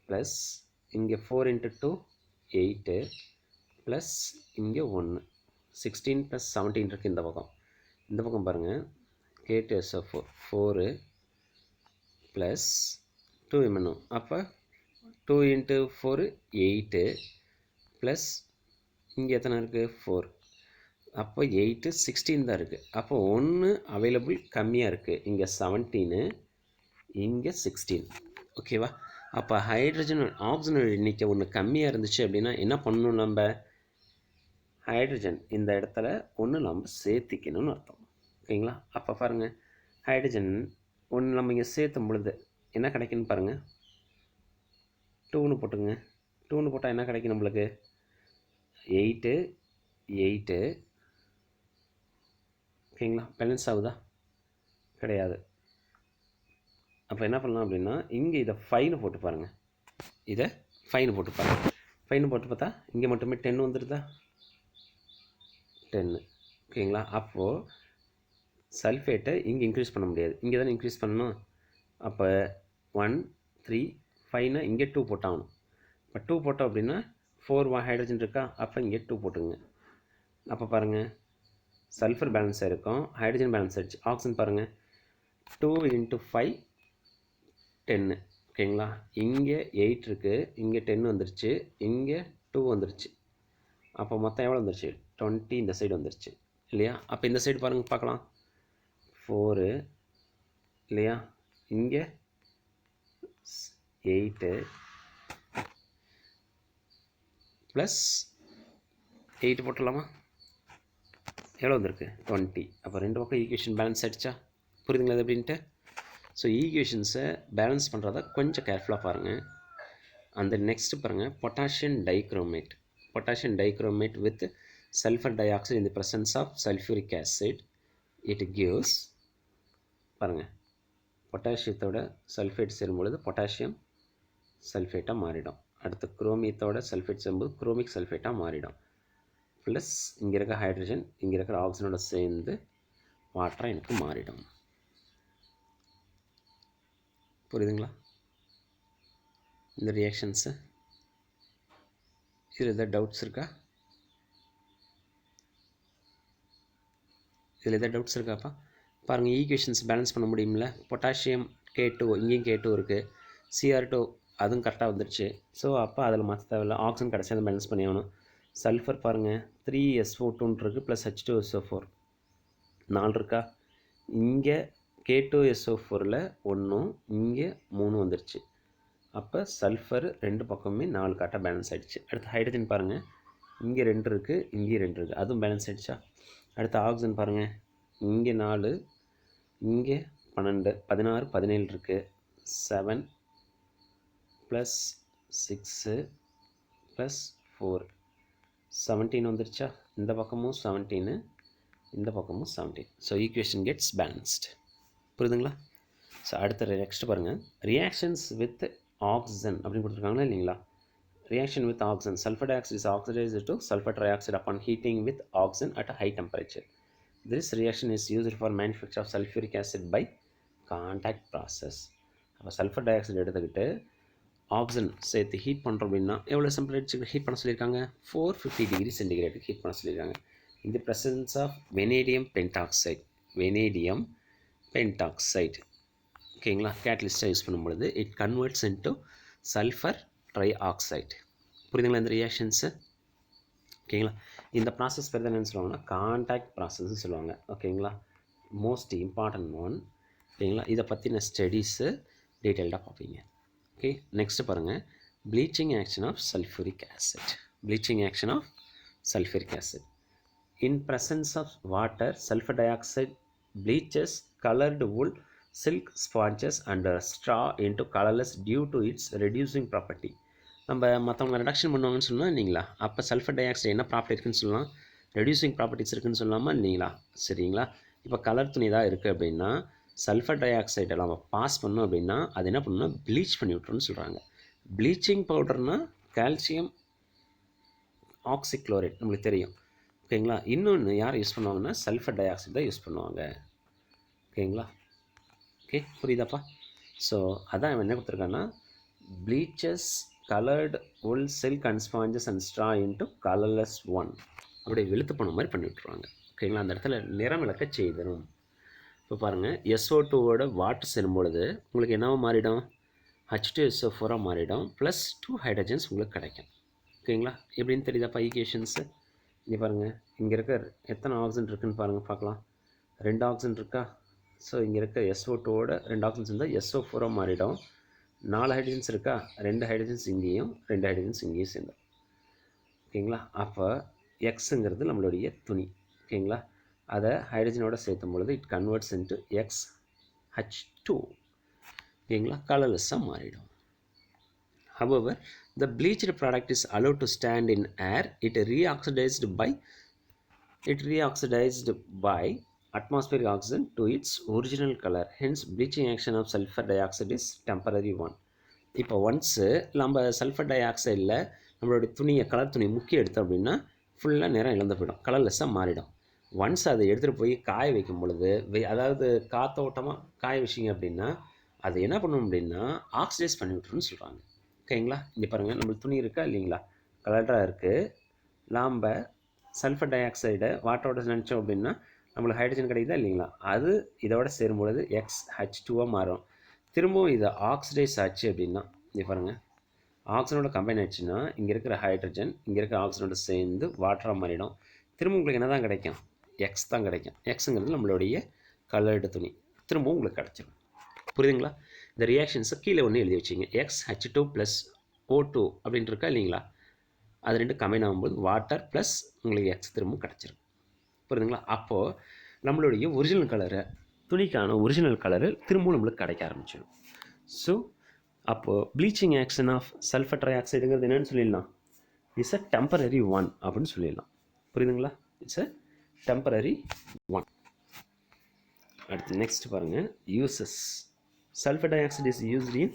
ப்ளஸ் இங்கே 4 × 2 8 ப்ளஸ் இங்கே 1 16 + 17 இருக்குது இந்த பக்கம். இந்த பக்கம் பாருங்கள், K2SO4 4 ப்ளஸ் 2 Mn. அப்போ 2 × 4 8 ப்ளஸ் இங்கே எத்தனை இருக்குது 4. அப்போ 8 16 தான் இருக்குது. அப்போ 1 அவைலபிள் கம்மியாக இருக்குது. இங்கே 17, இங்கே 16. ஓகேவா? அப்போ ஹைட்ரஜன் ஆக்சிஜனோட எண்ணிக்கை ஒன்று கம்மியாக இருந்துச்சு அப்படின்னா என்ன பண்ணணும், நம்ம ஹைட்ரஜன் இந்த இடத்துல ஒன்று நம்ம சேர்த்திக்கணும்னு அர்த்தம். ஓகேங்களா? அப்போ பாருங்கள், ஹைட்ரஜன் ஒன்று நம்ம இங்கே சேர்த்தும் பொழுது என்ன கிடைக்குன்னு பாருங்கள். 2ன்னு போட்டுங்க. 2ன்னு போட்டால் என்ன கிடைக்கும் நம்மளுக்கு, 8 8. ஓகேங்களா? பேலன்ஸ் ஆகுதா? கிடையாது. அப்போ என்ன பண்ணலாம் அப்படின்னா இங்கே இதை 5ன்னு போட்டு பாருங்கள். இதை 5ன்னு போட்டு பாருங்கள். 5ன்னு போட்டு பார்த்தா இங்கே மட்டுமே 10 வந்துடுதா? 10. ஓகேங்களா? அப்போது சல்ஃபேட்டை இங்கே இன்க்ரீஸ் பண்ண முடியாது, இங்கே தானே இன்க்ரீஸ் பண்ணணும். அப்போ 1 3 5னா இங்கே 2 போட்டாகணும். இப்போ 2 போட்டோம் அப்படின்னா 4 ஹைட்ரஜன் இருக்கா? அப்போ இங்கே 2 போட்டுங்க. அப்போ பாருங்கள், சல்ஃபர் பேலன்ஸ் ஆகிருக்கும், ஹைட்ரஜன் பேலன்ஸ் ஆகிடுச்சு. ஆக்சிஜன் பாருங்கள், 2 × 5 10. ஓகேங்களா? இங்கே 8 இருக்குது, இங்கே 10 வந்துருச்சு, இங்கே 2 வந்துருச்சு. அப்போ மொத்தம் எவ்வளோ வந்துருச்சு, 20 இந்த சைடு வந்துருச்சு இல்லையா? அப்போ இந்த சைடு பாருங்கள் பார்க்கலாம், 4 இல்லையா? இங்கே 8 ப்ளஸ் 8 போட்டுடலாமா? எவ்வளோ வந்திருக்கு, 20. அப்போ 2 பக்கம் ஈக்குவேஷன் பேலன்ஸ் ஆகிடுச்சா? புரியுதுங்களா அது எப்படின்ட்டு? ஸோ ஈக்குவேஷன்ஸை பேலன்ஸ் பண்ணுறத கொஞ்சம் கேர்ஃபுல்லாக பாருங்கள். அந்த நெக்ஸ்ட்டு பாருங்கள், potassium dichromate. Potassium dichromate with sulphur dioxide in the presence of sulphuric acid it gives. பாருங்கள், பொட்டாசியத்தோட சல்ஃபேட் சேரும்பொழுது பொட்டாசியம் சல்ஃபேட்டாக மாறிடும். அடுத்து குரோமியத்தோட சல்ஃபேட் சேரும்போது குரோமிக் சல்ஃபேட்டாக மாறிடும். ப்ளஸ் இங்கே இருக்க ஹைட்ரஜன் இங்கே இருக்கிற ஆக்சிஜனோட சேர்ந்து வாட்டராக எனக்கு மாறிடும். புரியுதுங்களா இந்த ரியாக்ஷன்ஸு? இதில் எதாவது டவுட்ஸ் இருக்கா? இதில் எதாவது டவுட்ஸ் இருக்காப்பா? பாருங்கள், ஈக்குவேஷன்ஸ் பேலன்ஸ் பண்ண முடியுமில்ல. பொட்டாசியம் K2, இங்கேயும் K2 இருக்குது, Cr2 அதுவும் கரெக்டாக வந்துடுச்சு. ஸோ அப்போ அதில் மாற்ற தேவையில்லை, ஆக்சிஜன் கடைசியாக அதை பேலன்ஸ் பண்ணி ஆகணும். சல்ஃபர் பாருங்கள், 3SO2 இருக்குது ப்ளஸ் H2SO4 4 இருக்கா? இங்கே K2SO4ல் 1, இங்கே 3 வந்துடுச்சு. அப்போ சல்ஃபர் 2 பக்கமே 4 கரெக்டாக பேலன்ஸ் ஆகிடுச்சு. அடுத்து ஹைட்ரஜன் பாருங்கள், இங்கே 2 இருக்குது, இங்கேயும் 2 இருக்குது, அதுவும் பேலன்ஸ் ஆகிடுச்சா? அடுத்து ஆக்சிஜன் பாருங்கள், இங்கே 4, இங்கே 12 16 17 இருக்குது. 7 + 6 + 4 17 வந்துருச்சா? இந்த பக்கமும் 17, இந்த பக்கமும் 17. So equation gets balanced. புரியுதுங்களா? ஸோ அடுத்த நெக்ஸ்ட் பாருங்கள், ரியாக்ஷன்ஸ் வித் ஆக்சிஜன் அப்படின்னு கொடுத்துருக்காங்களா இல்லைங்களா? Reaction with oxygen. Sulfur dioxide is oxidized to sulfur trioxide upon heating with oxygen at a high temperature. This reaction is used for manufacture of sulfuric acid by contact process. அப்போ sulphur di oxide எடுத்துக்கிட்டு oxygen சேர்த்து heat பண்ணுறோம் அப்படின்னா எவ்வளோ temperature heat பண்ண சொல்லியிருக்காங்க? 450 degree centigrade heat பண்ண சொல்லியிருக்காங்க. இந்த presence of vanadium pentoxide, vanadium pentoxide ஓகேங்களா, கேட்டலிஸ்ட்டாக யூஸ் பண்ணும்பொழுது it converts into sulphur trioxide. புரியுதுங்களா இந்த ரியாக்ஷன்ஸு? ஓகேங்களா, இந்த ப்ராசஸ் பேர் தான் என்னென்னு சொல்லுவாங்கன்னா கான்டாக்ட் ப்ராசஸ்ன்னு சொல்லுவாங்க. ஓகேங்களா, மோஸ்ட் இம்பார்ட்டன்ட் ஒன். ஓகேங்களா, இதை பற்றின ஸ்டடீஸு டீட்டெயில்டாக பார்ப்பீங்க. ஓகே, நெக்ஸ்ட்டு பாருங்கள், bleaching action of sulphuric acid. Bleaching action of sulphuric acid. In presence of water, sulfur dioxide bleaches colored wool, silk sponges and straw into colorless due to its reducing property. நம்ம மற்றவங்க reduction பண்ணுவாங்கன்னு சொல்லலாம் இல்லைங்களா? அப்போ sulphur di oxide என்ன property இருக்குன்னு சொல்லலாம்? Reducing properties இருக்குன்னு சொல்லாமல் இல்லைங்களா? சரிங்களா, இப்போ கலர் துணி தான் இருக்குது அப்படின்னா சல்ஃபர் டை ஆக்சைடை நம்ம பாஸ் பண்ணோம் அப்படின்னா அது என்ன பண்ணணும்னா ப்ளீச் பண்ணி விட்ருன்னு சொல்கிறாங்க. ப்ளீச்சிங் பவுடர்னால் கால்சியம் ஆக்சிக்ளோரைட் நம்மளுக்கு தெரியும். ஓகேங்களா, இன்னொன்று யார் யூஸ் பண்ணுவாங்கன்னா சல்ஃபர் டை ஆக்சைடு தான் யூஸ் பண்ணுவாங்க. ஓகேங்களா, ஓகே புரியுதாப்பா? ஸோ அதான் என்ன கொடுத்துருக்காங்கன்னா ப்ளீச்சஸ் coloured wool, silk and sponges and straw into colorless one. அப்படியே வெளுத்து போன மாதிரி பண்ணி விட்ருவாங்க. ஓகேங்களா, அந்த இடத்துல நிறம் விளக்க செய்தரும். இப்போ பாருங்கள், SO2ஓட வாட்டர் சேரும்பொழுது உங்களுக்கு என்னவோ மாறிடும்? H2SO4 மாறிடும், ப்ளஸ் 2 ஹைட்ரஜன்ஸ் உங்களுக்கு கிடைக்கும். ஓகேங்களா, எப்படின்னு தெரியுதாப்பா ஈக்குவேஷன்ஸு? இங்கே பாருங்கள், இங்கே இருக்க எத்தனை ஆக்சிஜன் இருக்குதுன்னு பாருங்கள் பார்க்கலாம். 2 ஆக்சிஜன் இருக்கா? ஸோ இங்கே இருக்க SO2ஓட 2 ஆக்சிஜன்ஸ் இருந்தால் SO4 மாறிடும். 4 ஹைட்ரஜன்ஸ் இருக்கா? 2 ஹைட்ரஜன்ஸ் இங்கேயும் 2 ஹைட்ரஜன்ஸ் இங்கேயும் சேர்ந்தோம். ஓகேங்களா, அப்போ எக்ஸுங்கிறது நம்மளுடைய துணி. ஓகேங்களா, அதை ஹைட்ரஜனோட சேர்த்தும் பொழுது இட் கன்வெர்ட்ஸ் இன்ட்டு XH2. ஓகேங்களா, கலர்லெஸ்ஸாக மாறிடும். However, the bleached product is allowed to stand in air. It reoxidized by atmospheric oxygen to its original color. Hence, bleaching action of sulfur dioxide is temporary one. இப்போ once நம்ம sulphur டை ஆக்சைடில் நம்மளுடைய துணியை colour துணி முக்கி எடுத்தோம் அப்படின்னா ஃபுல்லாக நிறம் இழந்து போயிடும், கலர்லெஸ்ஸாக மாறிடும். ஒன்ஸ் அதை எடுத்துகிட்டு போய் காய வைக்கும் பொழுது அதாவது காத்தோட்டமாக காய வச்சிங்க அப்படின்னா அது என்ன பண்ணணும் அப்படின்னா ஆக்சிடைஸ் பண்ணி விட்டுருன்னு சொல்கிறாங்க. ஓகேங்களா, இங்கே பாருங்கள், நம்மளுக்கு துணி இருக்கா இல்லைங்களா, கலராக இருக்குது. நாம் சல்ஃபர் டை ஆக்சைடை வாட்டரோட நினச்சோம் அப்படின்னா நம்மளுக்கு ஹைட்ரஜன் கிடைக்குதா இல்லைங்களா, அது இதோட சேரும்பொழுது XH2 மாறும். திரும்பவும் இது ஆக்சிடைஸ் ஆச்சு அப்படின்னா இங்கே பாருங்கள், ஆக்சிஜனோட கம்பைன் ஆயிடுச்சுன்னா இங்கே இருக்கிற ஹைட்ரஜன் இங்கே இருக்கிற ஆக்சிஜனோட சேர்ந்து வாட்டராக மாறிடும். திரும்ப உங்களுக்கு என்ன தான் கிடைக்கும்? எக்ஸ் தான் கிடைக்கும். எக்ஸுங்கிறது நம்மளுடைய கலர்டு துணி திரும்பவும் உங்களுக்கு கிடச்சிடும். புரியுதுங்களா? இந்த ரியாக்ஷன்ஸை கீழே ஒன்று எழுதி வச்சிங்க. XH2 + O2 அப்படின்ட்டு இருக்கா இல்லைங்களா, அது ரெண்டு கம்பைன் ஆகும்போது வாட்டர் ப்ளஸ் உங்களுக்கு எக்ஸ் திரும்பவும் கிடச்சிரும். புரியுதுங்களா? அப்போது நம்மளுடைய ஒரிஜினல் கலரை துணிக்கான ஒரிஜினல் கலரு திரும்பவும் நம்மளுக்கு கிடைக்க ஆரம்பிச்சிடும். ஸோ அப்போது ப்ளீச்சிங் ஆக்ஷன் ஆஃப் சல்ஃபர் ட்ரை ஆக்சைடுங்கிறது என்னென்னு சொல்லிடலாம்? இட்ஸ் அ டெம்பரரி ஒன் அப்படின்னு சொல்லிடலாம். புரியுதுங்களா? It's a temporary one. அடுத்து நெக்ஸ்ட் பாருங்கள், uses. Sulphur dioxide is used in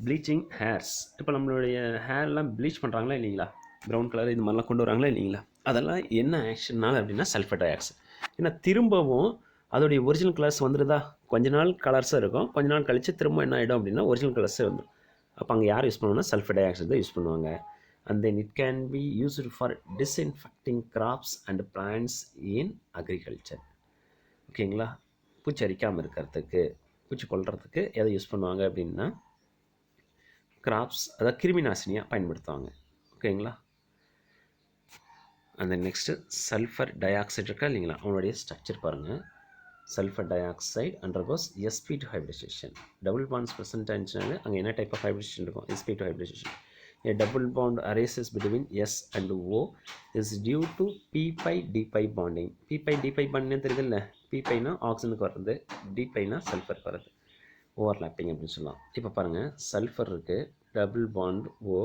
bleaching hairs. இப்போ நம்மளுடைய ஹேர்லாம் ப்ளீச் பண்ணுறாங்களா இல்லைங்களா, ப்ரௌன் கலர் இது மாதிரிலாம் கொண்டு வராங்களா இல்லைங்களா, அதெல்லாம் என்ன ஆக்ஷன்னால அப்படின்னா சல்ஃபர் டை ஆக்சைடு. ஏன்னா திரும்பவும் அதோடைய ஒரிஜினல் கலர்ஸ் வந்துடுதா? கொஞ்ச நாள் கலர்ஸாக இருக்கும், கொஞ்ச நாள் கழித்து திரும்ப என்ன ஆகிடும் அப்படின்னா ஒரிஜினல் கலர்ஸே வந்துடும். அப்போ அங்கே யார் யூஸ் பண்ணுவோம்னா சல்ஃபர் டை ஆக்சைடு தான் யூஸ் பண்ணுவாங்க. And then it can be used for disinfecting crops and plants in agriculture. ஓகேங்களா, பூச்சி அரிக்காமல் இருக்கிறதுக்கு, பூச்சி கொல்றதுக்கு எதை யூஸ் பண்ணுவாங்க அப்படின்னா கிராப்ஸ், அதாவது கிருமி நாசினியாக பயன்படுத்துவாங்க. ஓகேங்களா, அந்த நெக்ஸ்ட்டு சல்ஃபர் டை ஆக்சைடு இருக்கா இல்லைங்களா, அவனுடைய ஸ்ட்ரக்சர் பாருங்கள். Sulfur dioxide undergoes sp2 hybridization. Double bonds present ஆச்சுனால அங்கே என்ன டைப் ஆஃப் ஹைப்ரிடேஷன் இருக்கும்? sp2 hybridization. A double bond arises between S and O is due to p-pi d-pi bonding. p-pi d-pi bonding தெரியுது இல்லை? p-piனா ஆக்சிஜனுக்கு வர்றது, d-piனா சல்ஃபருக்கு வர்றது, overlapping அப்படின்னு சொல்லலாம். இப்போ பாருங்கள், சல்ஃபர் இருக்குது, double bond O,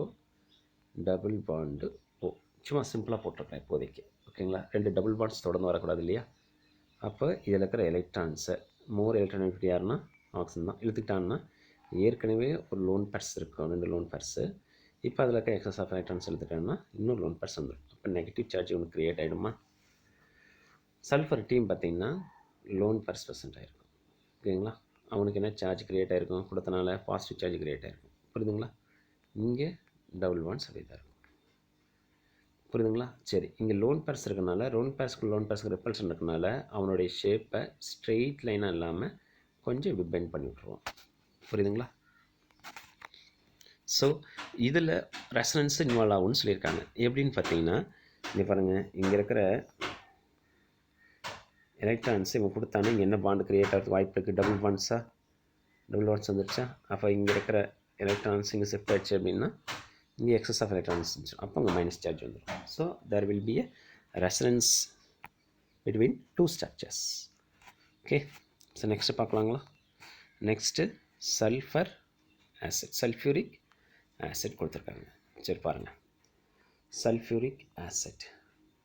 double bond O. சும்மா சிம்பிளாக போட்டிருக்கேன் இப்போதைக்கு. ஓகேங்களா, 2 டபுள் பாண்ட்ஸ் தொடர்ந்து வரக்கூடாது இல்லையா? அப்போ இதில் இருக்கிற எலக்ட்ரான்ஸை மோர் எலக்ட்ரானிக் யாருன்னா ஆக்சிஜன் தான் இழுத்துக்கிட்டான்னா, ஏற்கனவே ஒரு லோன் பேர்ஸ் இருக்கும், 2 லோன் பேர்ஸு. இப்போ அதில் இருக்க எக்ஸஸ் ஆஃப் எலக்ட்ரான்ஸ் எடுத்துட்டாங்கன்னா இன்னும் லோன் பேர்ஸ் வந்துடும். அப்போ நெகட்டிவ் சார்ஜ் ஒன்று க்ரியேட் ஆகிடுமா? சல்ஃபர் டீம் பார்த்திங்கன்னா லோன் பேர்ஸ் ப்ரெசென்ட் ஆகிருக்கும். ஓகேங்களா, அவனுக்கு என்ன சார்ஜ் க்ரியேட் ஆகிருக்கும் கொடுத்தனால? பாசிட்டிவ் சார்ஜ் க்ரியேட் ஆகிருக்கும். புரியுதுங்களா? இங்கே டபுள் பாண்ட்ஸ் அப்படி தான் இருக்கும். புரியுதுங்களா? சரி, இங்கே லோன் பேர்ஸ் இருக்கனால லோன் பேர்ஸ்க்கு ரிப்பல்ஷன் இருக்கனால அவனுடைய ஷேப்பை ஸ்ட்ரெயிட் லைனாக இல்லாமல் கொஞ்சம் இப்படி பெண்ட் பண்ணி விட்ருவோம். புரியுதுங்களா? ஸோ இதில் ரெசனன்ஸ் இன்வால்வ் ஆகும்னு சொல்லியிருக்காங்க. எப்படின்னு பார்த்தீங்கன்னா, இங்கே பாருங்கள், இங்கே இருக்கிற எலக்ட்ரான்ஸ் இவன் கொடுத்தானே இங்கே என்ன பாண்டு க்ரியேட் ஆகிறதுக்கு வாய்ப்பு இருக்குது? டபுள் பாண்ட்ஸ் வந்துடுச்சா? அப்போ இங்கே இருக்கிற எலக்ட்ரான்ஸ் இங்கே ஷிஃப்ட் ஆகிடுச்சு அப்படின்னா இங்கே எக்ஸஸ் ஆஃப் எலக்ட்ரான்ஸ் இருந்துச்சு, அப்போ அங்கே மைனஸ் சார்ஜ் வந்துடும். So there will be a resonance between 2 structures. Okay, so next பார்க்கலாங்களா? நெக்ஸ்ட்டு சல்ஃபியூரிக் ஆசிட் கொடுத்துருக்காங்க. சரி பாருங்கள்,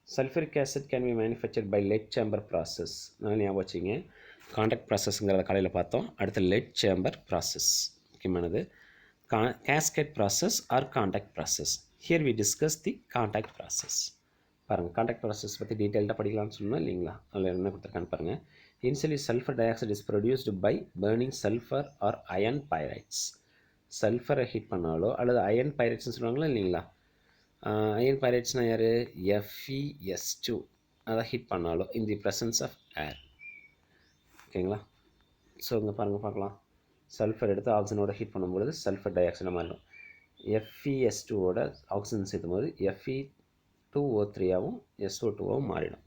sulfuric acid can be manufactured by lead chamber process. நான் ஞாபகம் வச்சிங்க, காண்டாக்ட் ப்ராசஸ்ங்கிறத காலையில் பார்த்தோம். அடுத்து லெட் சேம்பர் ப்ராசஸ் முக்கியமானது. cascade process or contact process. Here we discuss the contact process. பாருங்கள், காண்டாக்ட் ப்ராசஸ் பற்றி டீட்டெயில்டாக படிக்கலாம்னு சொன்னால் இல்லைங்களா? அதில் என்ன கொடுத்துருக்கான்னு பாருங்கள். Initially sulfur dioxide is produced by burning sulfur or iron pyrites. சல்ஃபரை ஹீட் பண்ணாலோ அல்லது அயன் பைரைட்ஸ்னு சொல்லுவாங்களா இல்லைங்களா? அயன் பைரைட்ஸ்னால் யார்? FeS2 அதை ஹீட் பண்ணாலும் இன் தி ப்ரெசன்ஸ் ஆஃப் ஏர். ஓகேங்களா? ஸோ இங்கே பாருங்கள் பார்க்கலாம், சல்ஃபர் எடுத்து ஆக்சிஜனோட ஹீட் பண்ணும்பொழுது சல்ஃபர் டை ஆக்சைடாக மாறிடும். FeS2ஓட ஆக்சிஜன் சேர்த்தும் போது Fe2O3ஆகவும் SO2ஆகவும் மாறிடும்.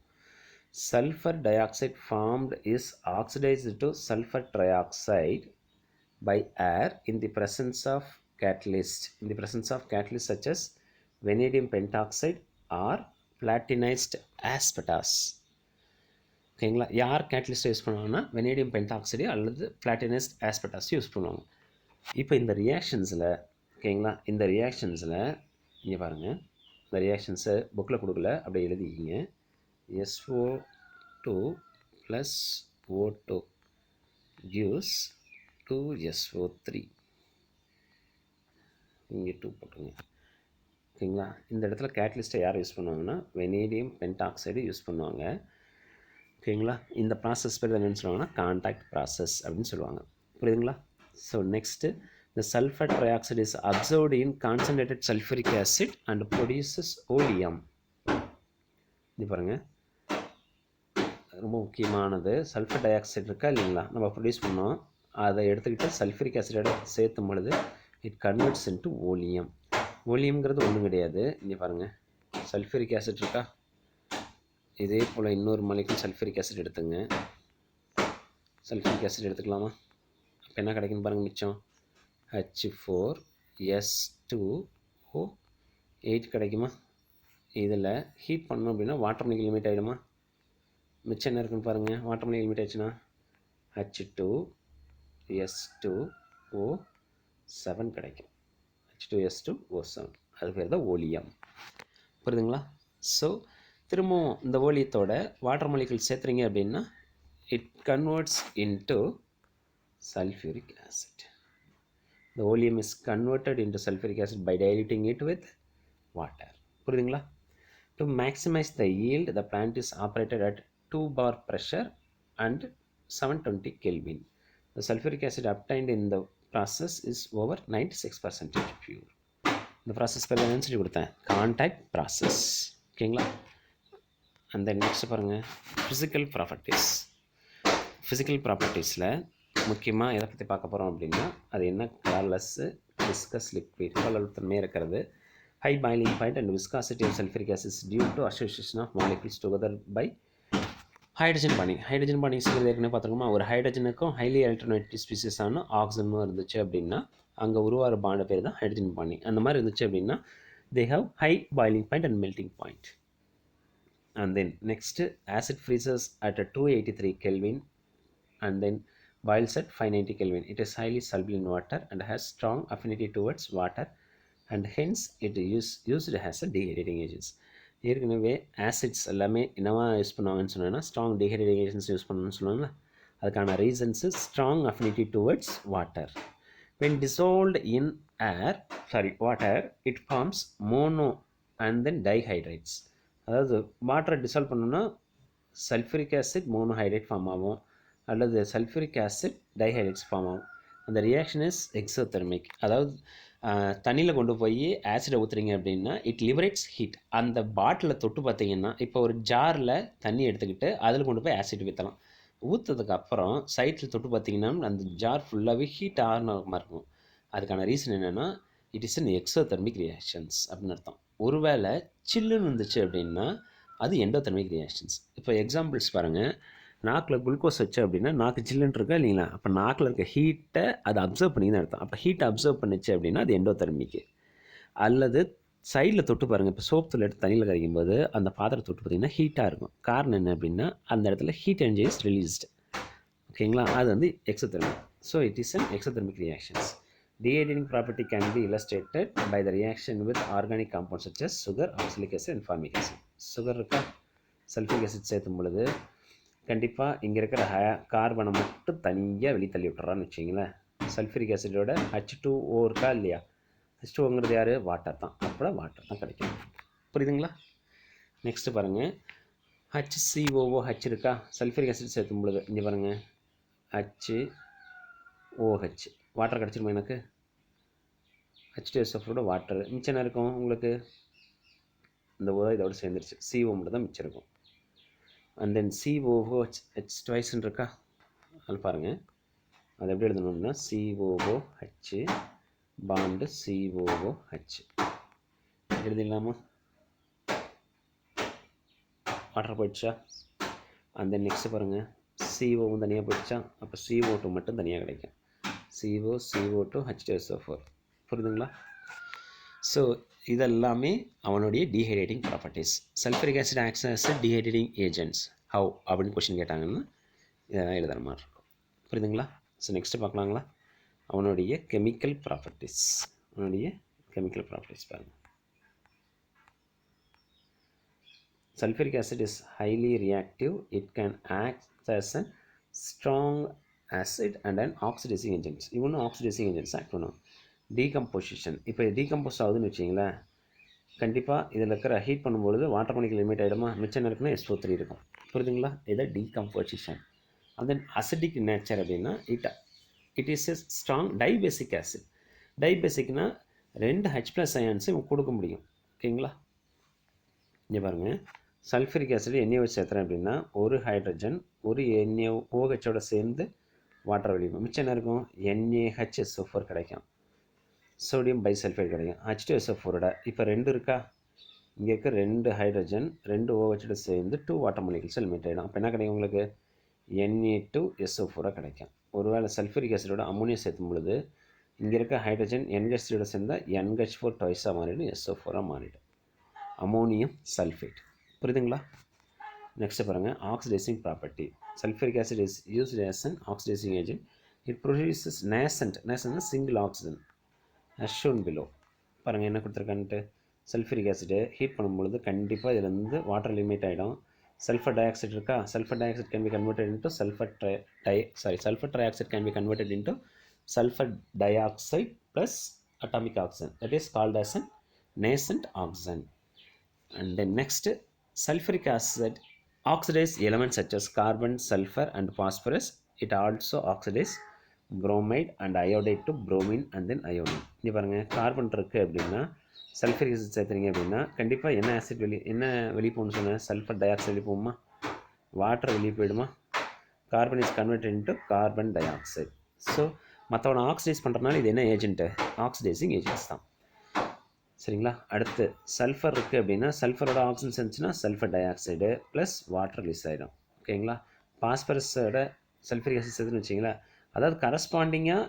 Sulfur dioxide formed is oxidized to sulfur trioxide by air in the presence of catalyst such as vanadium pentoxide or platinized asbestos. ஓகேங்களா, யார் கேட்டலிஸ்ட்டை யூஸ் பண்ணுவாங்கன்னா வெனேடியம் பென்டாக்சைடு அல்லது பிளாட்டினைஸ்ட் ஆஸ்பெட்டாஸ் யூஸ் பண்ணுவாங்க. இப்போ இந்த ரியாக்ஷன்ஸில் ஓகேங்களா, இந்த ரியாக்ஷன்ஸில் இங்கே பாருங்கள், இந்த ரியாக்ஷன்ஸை புக்கில் கொடுக்கல, அப்படியே எழுதிக்கிங்க. SO2 + O2 gives 2SO3. இங்கே 2 போட்டுருங்க. ஓகேங்களா, இந்த இடத்துல கேட்டலிஸ்ட்டை யார் யூஸ் பண்ணுவாங்கன்னா வெனேடியம் பென்டாக்சைடு யூஸ் பண்ணுவாங்க. ஓகேங்களா, இந்த ப்ராசஸ் பேர் என்னென்னு சொல்லுவாங்கன்னா காண்டாக்ட் ப்ராசஸ் அப்படின்னு சொல்லுவாங்க. புரியுதுங்களா? So next, the sulfur trioxide is absorbed in concentrated sulfuric acid and produces oleum. இது பாருங்கள், ரொம்ப முக்கியமானது. சல்ஃபர் டை ஆக்சைடு இருக்கா இல்லைங்களா, நம்ம ப்ரொடியூஸ் பண்ணோம், அதை எடுத்துக்கிட்டு சல்ஃபரிக் ஆசிடோட சேர்த்தும் பொழுது இட் கன்வெர்ட்ஸ் இன்ட்டு ஓலியம். ஓலியம்ங்கிறது ஒன்றும் கிடையாது. இங்கே பாருங்கள், சல்ஃபரிக் ஆசிட் இருக்கா, இதே போல் இன்னொரு மாலிகுல் சல்ஃபரிக் ஆசிட் எடுத்துங்க. சல்ஃபரிக் ஆசிட் எடுத்துக்கலாமா? அப்போ என்ன கிடைக்குன்னு பாருங்கள், மிச்சம் H4S2O8 கிடைக்குமா? இதில் ஹீட் பண்ணோம் அப்படின்னா வாட்டர் மாலிகுல் லிமிட் ஆகிடுமா? மிச்சம் என்ன இருக்குன்னு பாருங்கள். வாட்டர் மாலிகுல் லிமிட் ஆச்சுன்னா H2S2O7 கிடைக்கும். H2S2O7 அது பேர் தான் ஓலியம். புரியுதுங்களா? ஸோ திரும்பவும் இந்த ஓலியத்தோட வாட்டர் மாலிகுல் சேர்த்துறீங்க அப்படின்னா it converts into sulfuric acid. The oleum is converted into sulfuric acid by diluting it with water. புரியுதுங்களா? To maximize the yield, the plant is operated at 2 bar pressure and 720 Kelvin. The sulfuric acid obtained in the process is over 96% pure. இந்த process பேர் என்னன்னு சொல்லி கொடுத்தேன், contact process. ஓகேங்களா? அந்த next பாருங்கள், physical ப்ராப்பர்ட்டிஸில் முக்கியமாக எதை பற்றி பார்க்க போகிறோம் அப்படின்னா அது என்ன, கலர்லெஸ்ஸு விஸ்கஸ் லிக்விட், கலர்த்தன்மையாக இருக்கிறது. High boiling point and viscosity of sulphuric acid due to association of molecules together by hydrogen bonding. Hydrogen பாண்டிங்ஸ்ங்கிறது ஏற்கனவே பார்த்துருக்கோமா, ஒரு ஹைட்ரஜனுக்கும் ஹைலி ஆல்டர்னேட்டிவ் ஸ்பீசிஸான ஆக்சிஜனும் இருந்துச்சு அப்படின்னா அங்கே உருவாகிற பாண்ட் பேர் தான் ஹைட்ரஜன் பாண்டிங். அந்த மாதிரி இருந்துச்சு அப்படின்னா they have high boiling point and melting point. And then next, acid freezes at a 283 Kelvin and then boils at 590 Kelvin. It is highly soluble in water and has strong affinity towards water and hence it is used as a dehydrating agent. ஏற்கனவே acids எல்லாமே என்னவா use பண்ணுவாங்கன்னு சொன்னேன்னா strong dehydrating agents use பண்ணணும்னு சொல்லுவாங்களா, அதுக்கான reasons strong affinity towards water. When dissolved in water, it forms mono and then dihydrates. அதாவது வாட்டரை டிசால்வ் பண்ணோன்னா சல்ஃபரிக் ஆசிட் மோனோஹைட்ரேட் ஃபார்ம் ஆகும், அல்லது சல்ஃபரிக் ஆசிட் டைஹைட்ரேட்ஸ் ஃபார்ம் ஆகும். அந்த ரியாக்ஷன் இஸ் எக்ஸோதெர்மிக். அதாவது தண்ணியில் கொண்டு போய் ஆசிடை ஊற்றுறீங்க அப்படின்னா இட் லிபரேட்ஸ் ஹீட். அந்த பாட்டிலை தொட்டு பார்த்தீங்கன்னா இப்போ ஒரு ஜாரில் தண்ணி எடுத்துக்கிட்டு அதில் கொண்டு போய் ஆசிட் ஊற்றலாம். ஊற்றதுக்கப்புறம் சைட்டில் தொட்டு பார்த்தீங்கன்னா அந்த ஜார் ஃபுல்லாகவே ஹீட் ஆன மாதிரி இருக்கும். அதுக்கான ரீசன் என்னென்னா it is an exothermic reactions அப்படின்னு அர்த்தம். ஒருவேளை சில்லுன்னு இருந்துச்சு அப்படின்னா அது எண்டோதெர்மிக் ரியாக்ஷன்ஸ். இப்போ எக்ஸாம்பிள்ஸ் பாருங்கள், நாக்கில் குளுக்கோஸ் வச்சு அப்படின்னா நாக்கு சில்லுன்னு இருக்கா இல்லைங்களா, அப்போ நாக்கில் இருக்க ஹீட்டை அதை அப்சர்வ் பண்ணின்னு அர்த்தம். அப்போ ஹீட்டை அப்சர்வ் பண்ணிச்சு அப்படின்னா அது எண்டோதெர்மிக்கு. அல்லது சைடில் தொட்டு பாருங்கள், இப்போ சோப் தூள் எடுத்து தண்ணியில் கரைக்கும் போது அந்த பாத்திரத்தை தொட்டு பார்த்திங்கன்னா ஹீட்டாக இருக்கும். காரணம் என்ன அப்படின்னா அந்த இடத்துல ஹீட் எனர்ஜி இஸ் ரிலீஸ்டு. ஓகேங்களா, அது வந்து exothermic. So it is an exothermic reactions. Dehydrating property can be illustrated by the reaction with organic compounds such as sugar, oxalic acid and formic acid. Sugar இருக்கா, சல்ஃபிக் acid சேர்த்தும் பொழுது கண்டிப்பாக இங்கே இருக்கிற கார்பனை மட்டும் தனியாக வெளித்தள்ளி விட்டுறான்னு வச்சிங்களேன். சல்ஃபரிக் ஆசிடோட H2O இருக்கா இல்லையா, H2Oங்கிறது யார், வாட்டர் தான். அப்போ வாட்டர் தான் கிடைக்கும். புரியுதுங்களா? நெக்ஸ்ட்டு பாருங்கள், HCOOH இருக்கா, சல்ஃபரிக் ஆசிட் சேர்த்தும் பொழுது இங்கே பாருங்கள் HOH வாட்டர் கிடச்சிருமா எனக்கு, H2SO4 வாட்டர் மிச்சம் என்ன இருக்கும் உங்களுக்கு, இந்த இதோட சேர்ந்துருச்சு, CO மட்டும் தான் மிச்சம் இருக்கும். அண்ட் தென் COOH ட்வைஸ்ன்னு இருக்கா, அது பாருங்கள், அது எப்படி எழுதணும்னா COOH பாண்டு COOH எழுதிடலாமா, வாட்டர் போயிடுச்சா. அந்த நெக்ஸ்ட்டு பாருங்கள், CO தனியாக போயிடுச்சா, அப்போ CO2 மட்டும் தனியாக கிடைக்கும், CO2 H2SO4. புரியுதுங்களா? ஸோ இதெல்லாமே அவனுடைய dehydrating properties. Sulphuric acid acts as dehydrating agents how அப்படின்னு கொஸ்டின் கேட்டாங்கன்னா இதெல்லாம் எழுதுகிற மாதிரி இருக்கும். புரியுதுங்களா? ஸோ நெக்ஸ்ட்டு பார்க்கலாங்களா, அவனுடைய கெமிக்கல் ப்ராப்பர்ட்டிஸ். பாருங்கள், sulfuric acid is highly reactive. It can act as a strong acid and an oxidizing agent. Even oxidizing agents act பண்ணும். டீகம்போசிஷன், இப்போ டீகம்போஸ் ஆகுதுன்னு வச்சிங்களேன், கண்டிப்பாக இதில் இருக்கிற ஹீட் பண்ணும்பொழுது வாட்டர் மாலிகுல் லிமிட் ஆகிடுமா, மிச்சம் இருக்குன்னா SO3 இருக்கும். புரியுதுங்களா? இதை decomposition. And then acidic nature அப்படின்னா it is a strong dibasic acid. டைபேசிக்னா 2 H+ அயான்ஸை கொடுக்க முடியும். ஓகேங்களா? இங்கே பாருங்கள், சல்ஃபரிக் ஆசிட் NaOH சேர்த்துறேன் அப்படின்னா ஒரு ஹைட்ரஜன் ஒரு NaOHோட சேர்ந்து வாட்டர் வெளியும், மிச்சம் என்ன இருக்கும், NaHSO4 கிடைக்கும், சோடியம் பைசல்ஃபைட் கிடைக்கும். H2SO4 இப்போ 2 இருக்கா, இங்கே இருக்க 2 ஹைட்ரஜன் 2 OH சேர்ந்து 2 வாட்டர் மாலிகுல்ஸ் எலிமினேட் ஆகிடும். அப்போ என்ன கிடைக்கும் உங்களுக்கு, Na2SO4 கிடைக்கும். ஒருவேளை சல்ஃபரிக் ஆசிடோட அமோனியா சேர்த்தும் பொழுது இங்கே இருக்க ஹைட்ரஜன் NH3 சேர்ந்தால் NH4 ட்வைஸாக மாறிடும், SO4 மாறிடும், அமோனியம் சல்ஃபேட். புரியுதுங்களா? நெக்ஸ்ட்டு பாருங்கள், oxidising property. Sulphuric acid is used as an oxidising agent. It produces நேசன்ட்னா single oxygen as shown below. பாருங்கள் என்ன கொடுத்துருக்கான்ட்டு, சல்ஃபரிக் ஆசிடு ஹீட் பண்ணும்பொழுது கண்டிப்பாக இதிலேருந்து வாட்டர் லிமிட் ஆகிடும். சல்ஃபர் டை ஆக்சைடு இருக்கா, sulphur di oxide can be converted into sulphur di oxide can be converted into sulphur dioxide plus atomic oxygen, that is called as an nascent oxygen. And then next, sulfuric acid oxidize elements such as carbon, sulfur and phosphorus. It also oxidize bromide and iodide to bromine and then iodine. இங்கே பாருங்கள், carbon இருக்குது அப்படின்னா sulphuric acid சேர்த்துறீங்க அப்படின்னா கண்டிப்பாக என்ன acid என்ன வெளியே போகணும்னு சொன்னேன், சல்ஃபர் டை ஆக்சைடு வெளியே போகுமா, வாட்டர் வெளியே போயிடுமா, carbon is converted into carbon dioxide. So மற்றவனை ஆக்சிடைஸ் பண்ணுறதுனால இது என்ன ஏஜென்ட்டு, ஆக்சிடைசிங் ஏஜென்ட்ஸ் தான். சரிங்களா? அடுத்து சல்ஃபர் இருக்குது அப்படின்னா சல்ஃபரோட ஆக்சிஜன் சேர்ந்துச்சுன்னா sulphur dioxide plus water release ஆகிடும். ஓகேங்களா? பாஸ்பரஸோட சல்ஃபரிக் ஆசிட் சேர்த்துன்னு வச்சிங்களா, அதாவது கரஸ்பாண்டிங்காக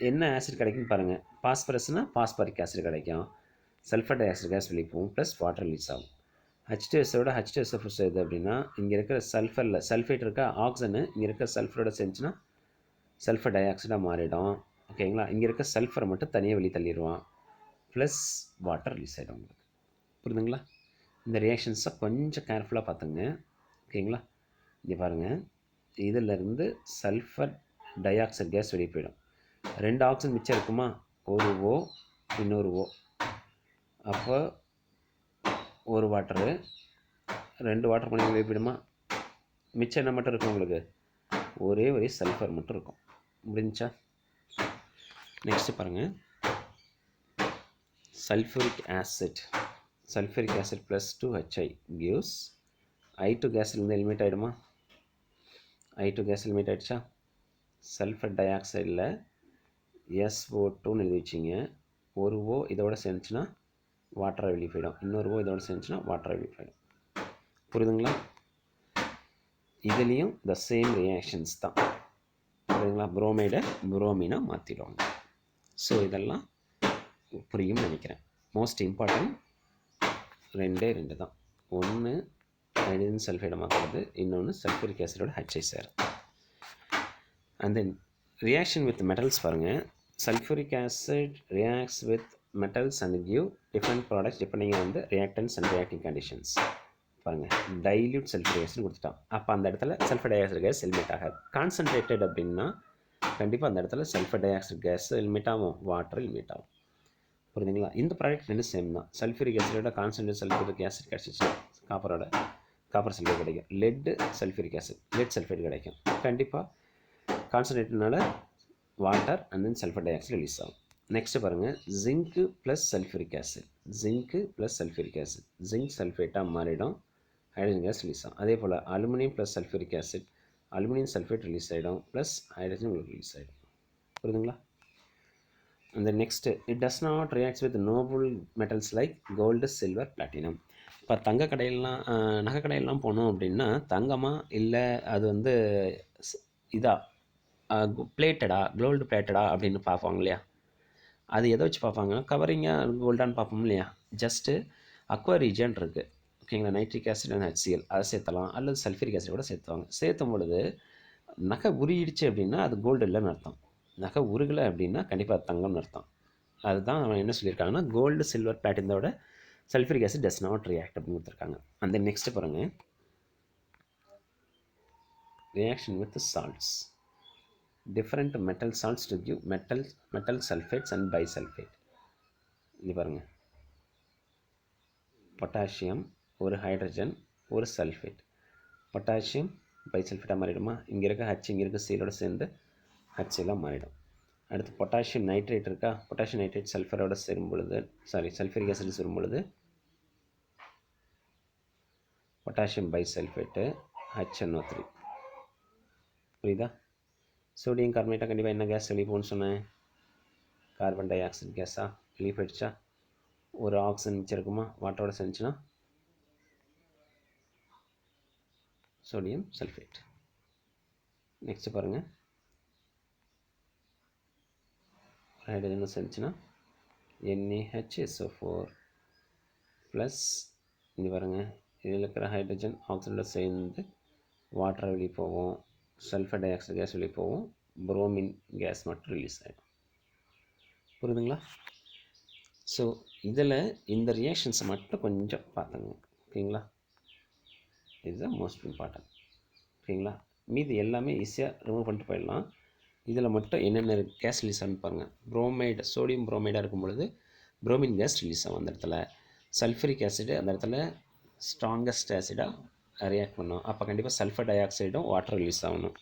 என்ன ஆசிட் கிடைக்குன்னு பாருங்கள். பாஸ்பரஸ்னால் பாஸ்பரிக் ஆசிட் கிடைக்கும், சல்ஃபர் டை ஆக்சைடு கேஸ் வெளியே போகும் ப்ளஸ் வாட்டர் ரிலீஸ் ஆகும். H2SOட H2SO4 சேர்த்து அப்படின்னா இங்கே இருக்கிற சல்ஃபரில் சல்ஃபேட் இருக்க ஆக்சிஜனு இங்கே இருக்கிற சல்ஃபரோட சேர்ந்துச்சுன்னா சல்ஃபர் டை ஆக்சைடாக மாறிடும். ஓகேங்களா? இங்கே இருக்க சல்ஃபரை மட்டும் தனியாக வெளியே தள்ளிடுவான் ப்ளஸ் வாட்டர் ரிலீஸ் ஆகிடும் உங்களுக்கு. புரியுதுங்களா? இந்த ரியாக்ஷன்ஸை கொஞ்சம் கேர்ஃபுல்லாக பார்த்துங்க. ஓகேங்களா? இங்கே பாருங்கள், இதிலிருந்து சல்ஃபர் டை ஆக்சைடு கேஸ் வெளியே போயிடும். 2 ஆக்சிஜன் மிச்சம் இருக்குமா, ஒரு ஓ இன்னொரு ஓ. அப்போ ஒரு வாட்டரு 2 வாட்டர் பண்ணி வெளியே போயிடுமா. மிச்சம் என்ன மட்டும் இருக்கும் உங்களுக்கு, ஒரே சல்ஃபர் மட்டும் இருக்கும். முடிஞ்சா? நெக்ஸ்ட்டு பாருங்கள், sulfuric acid plus 2HI gives I2 gas eliminate ஆகிடுமா. I2 கேஸ் எலிமினேட் ஆகிடுச்சா. சல்ஃபர் டை ஆக்சைடில் SO2ன்னு எழுதி வச்சிங்க. ஒரு ஓ இதோட சேர்ந்துச்சுன்னா வாட்டரை வெளியே போயிடும், இன்னொரு ஓ இதோட சேர்ந்துச்சுன்னா வாட்டரை வெளியே போயிடும். புரியுதுங்களா? இதுலேயும் த சேம் ரியாக்ஷன்ஸ் தான். புரியுதுங்களா? புரோமைடை புரோமினாக மாற்றிடுவாங்க. ஸோ இதெல்லாம் புரியும் நினைக்கிறேன். மோஸ்ட் இம்பார்ட்டன்ட் 2 தான். ஒன்று ஹைட்ரஜன் சல்ஃபைடை மாற்றுறது, இன்னொன்று சல்ஃபூரிக் ஆசிடோட HI சேர். And then reaction with metals பாருங்கள். Sulphuric acid reacts with metals and give different products depending on the reactants and reacting conditions. பாருங்கள், டைல்யூட் சல்ஃபூரிக் ஆசிட் கொடுத்துட்டான். அப்போ அந்த இடத்துல sulphur dioxide gas eliminate ஆகாது. Concentrated அப்படின்னா கண்டிப்பாக அந்த இடத்துல sulphur dioxide gas eliminate ஆகும், வாட்டர் எலிமினேட் ஆகும். புரியுதுங்களா? இந்த ப்ராடக்ட் 2 சேம் தான். சல்ஃபூரிக் ஆசிடோட concentrate sulphuric acid கிடச்சிச்சுன்னா copper sulphate கிடைக்கும். Lead sulphuric acid lead sulphate கிடைக்கும். கண்டிப்பாக கான்சன்ட்ரேட்னால water and then sulphur dioxide release ஆகும். நெக்ஸ்ட்டு பாருங்கள், zinc plus sulphuric acid. Zinc சல்ஃபேட்டாக மாறிடும், ஹைட்ரஜன் கேஸ் ரிலீஸ் ஆகும். அதே போல் aluminium plus sulphuric acid, aluminium sulphate release ஆகிடும், ப்ளஸ் ஹைட்ரஜன் உங்களுக்கு ரிலீஸ் ஆகிடும். புரியுதுங்களா? And the next, it does not react with noble metals like gold, silver, platinum. இப்போ தங்க கடையெல்லாம் நகை கடையெல்லாம் போனோம் அப்படின்னா தங்கமாக இல்லை அது வந்து பிளேட்டடா கோல்டு பிளேட்டடா அப்படின்னு பார்ப்பாங்க இல்லையா. அது எதை வச்சு பார்ப்பாங்க, கவரிங்காக கோல்டான்னு பார்ப்போம் இல்லையா. ஜஸ்ட்டு அக்வா ரீஜன் இருக்குது, ஓகேங்களா. நைட்ரிக் ஆசிட் அண்ட் HCl அதை சேர்த்தலாம், அல்லது சல்ஃபரிக் ஆசிட் கூட சேர்த்துவாங்க. சேர்த்தும் பொழுது நகை உருகிடுச்சு அப்படின்னா அது கோல்டு இல்லைன்னு அர்த்தம். நகை உருகலை அப்படின்னா கண்டிப்பாக தங்கம்னு அர்த்தம். அதுதான் அவன் என்ன சொல்லியிருக்காங்கன்னா, கோல்டு சில்வர் பிளாட்டினோட sulphuric acid does not react அப்படின்னு கொடுத்துருக்காங்க. அந்த நெக்ஸ்ட் பாருங்கள், reaction with salts. Different metal salts to give metal sulphates and bisulphate. இது பாருங்கள், பொட்டாசியம் ஒரு ஹைட்ரஜன் ஒரு சல்ஃபேட், பொட்டாசியம் பைசல்ஃபேட்டாக மாறிடுமா. இங்கே இருக்க ஹச் இங்கே இருக்க சீலோட சேர்ந்து HCl மாறிடும். அடுத்து பொட்டாசியம் நைட்ரேட் இருக்கா, பொட்டாசியம் நைட்ரேட் சல்ஃபரோட சேரும் பொழுது சல்ஃபரிக் ஆசிட் சேரும் பொழுது பொட்டாசியம் பைசல்ஃபேட்டு HNO3. புரியுதா? சோடியம் கார்பனேட்டாக கண்டிப்பாக என்ன கேஸ் வெளியே போகணும்னு சொன்னேன், கார்பன் டை ஆக்சைடு கேஸாக வெளியே போயிடுச்சா. ஒரு ஆக்சிஜன் மிச்சம் இருக்குமா, வாட்டரோட சேர்ந்துச்சுன்னா சோடியம் சல்ஃபேட். நெக்ஸ்ட் பாருங்கள், ஹைட்ரஜன் சேர்ந்துச்சுன்னா NaHSO4 ப்ளஸ் இங்கே பாருங்கள், இதில் இருக்கிற ஹைட்ரஜன் ஆக்சிஜனோட சேர்ந்து வாட்டரை வெளியே போவோம், சல்ஃபர் டை ஆக்சைடு கேஸ் வெளியே போவோம், புரோமின் கேஸ் மட்டும் ரிலீஸ் ஆகிடும். புரியுதுங்களா? ஸோ இதில் இந்த ரியாக்ஷன்ஸை மட்டும் கொஞ்சம் பார்த்துங்க, ஓகேங்களா. இதுதான் மோஸ்ட் இம்பார்ட்டன்ட், ஓகேங்களா. மீது எல்லாமே ஈஸியாக ரிமூவ் பண்ணிட்டு போயிடலாம். இதில் மட்டும் என்னென்ன கேஸ் ரிலீஸ் ஆகுன்னு பாருங்கள். புரோமைடு சோடியம் புரோமைடாக இருக்கும் பொழுது புரோமின் கேஸ் ரிலீஸ் ஆகும். அந்த இடத்துல சல்ஃபரிக் ஆசிடு அந்த இடத்துல ஸ்ட்ராங்கஸ்ட் ஆசிடாக ரியாக்ட் பண்ணும். அப்போ கண்டிப்பாக சல்ஃபர் டை ஆக்சைடும் வாட்டர் ரிலீஸ் ஆகணும்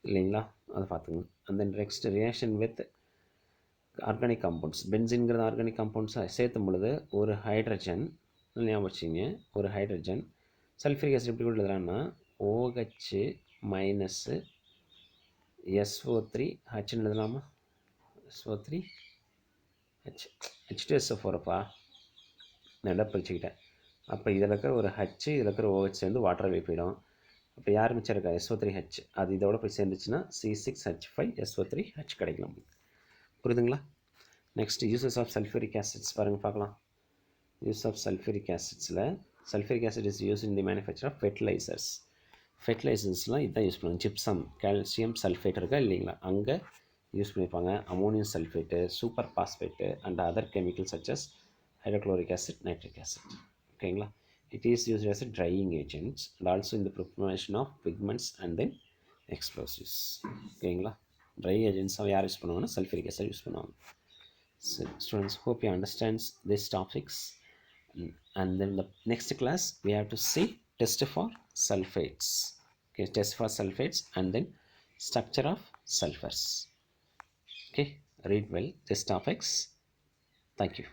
இல்லைங்களா, அதை பார்த்துங்க. அந்த next reaction with organic compounds. பென்சின்கிறது ஆர்கானிக் காம்பவுண்ட்ஸாக சேர்த்தும் பொழுது ஒரு ஹைட்ரஜன் ஞாபகம் வச்சிங்க, ஒரு ஹைட்ரஜன் சல்ஃபரிக் ஆசிட் எப்படி கூட எழுதுறாங்கன்னா OH மைனஸ்ஸு SO3 ஹச்ன்னு எழுதலாமா, SO3 H2SO4 நல்லா பிரிச்சுக்கிட்டேன். அப்போ இதில் இருக்கிற ஒரு H இதில் இருக்கிற OH சேர்ந்து வாட்டர் வெளியே போயிடும். அப்போ யார் மிச்சம் இருக்கா, SO3H. அது இதோட போய் சேர்ந்துச்சுன்னா C6H5SO3H கிடைக்கலாம். புரியுதுங்களா? Next uses of sulphuric acids பாருங்கள் பார்க்கலாம். யூஸ் ஆஃப் சல்ஃபூரிக் ஆசிட்ஸில் sulphuric acid is use in the manufacture of fertilisers. ஃபெர்டிலைசர்ஸ்லாம் இதுதான் யூஸ் பண்ணுவாங்க. ஜிப்சம் கால்சியம் சல்ஃபேட் இருக்கா இல்லைங்களா, அங்கே யூஸ் பண்ணியிருப்பாங்க. Ammonium sulphate, superphosphate and other chemicals such as hydrochloric acid, nitric acid. ஓகேங்களா? It is used as a drying agent and also in the preparation of pigments and then explosives. ஓகேங்களா, try ஏஜென்ட்ஸாக யார் use பண்ணுவாங்கன்னா sulphuric acid use பண்ணுவாங்க. So students, hope you understand these topics. And then the next class we have to see test for sulfates. Okay, test for sulfates and then structure of sulfurs. Okay, read well these topics. Thank you.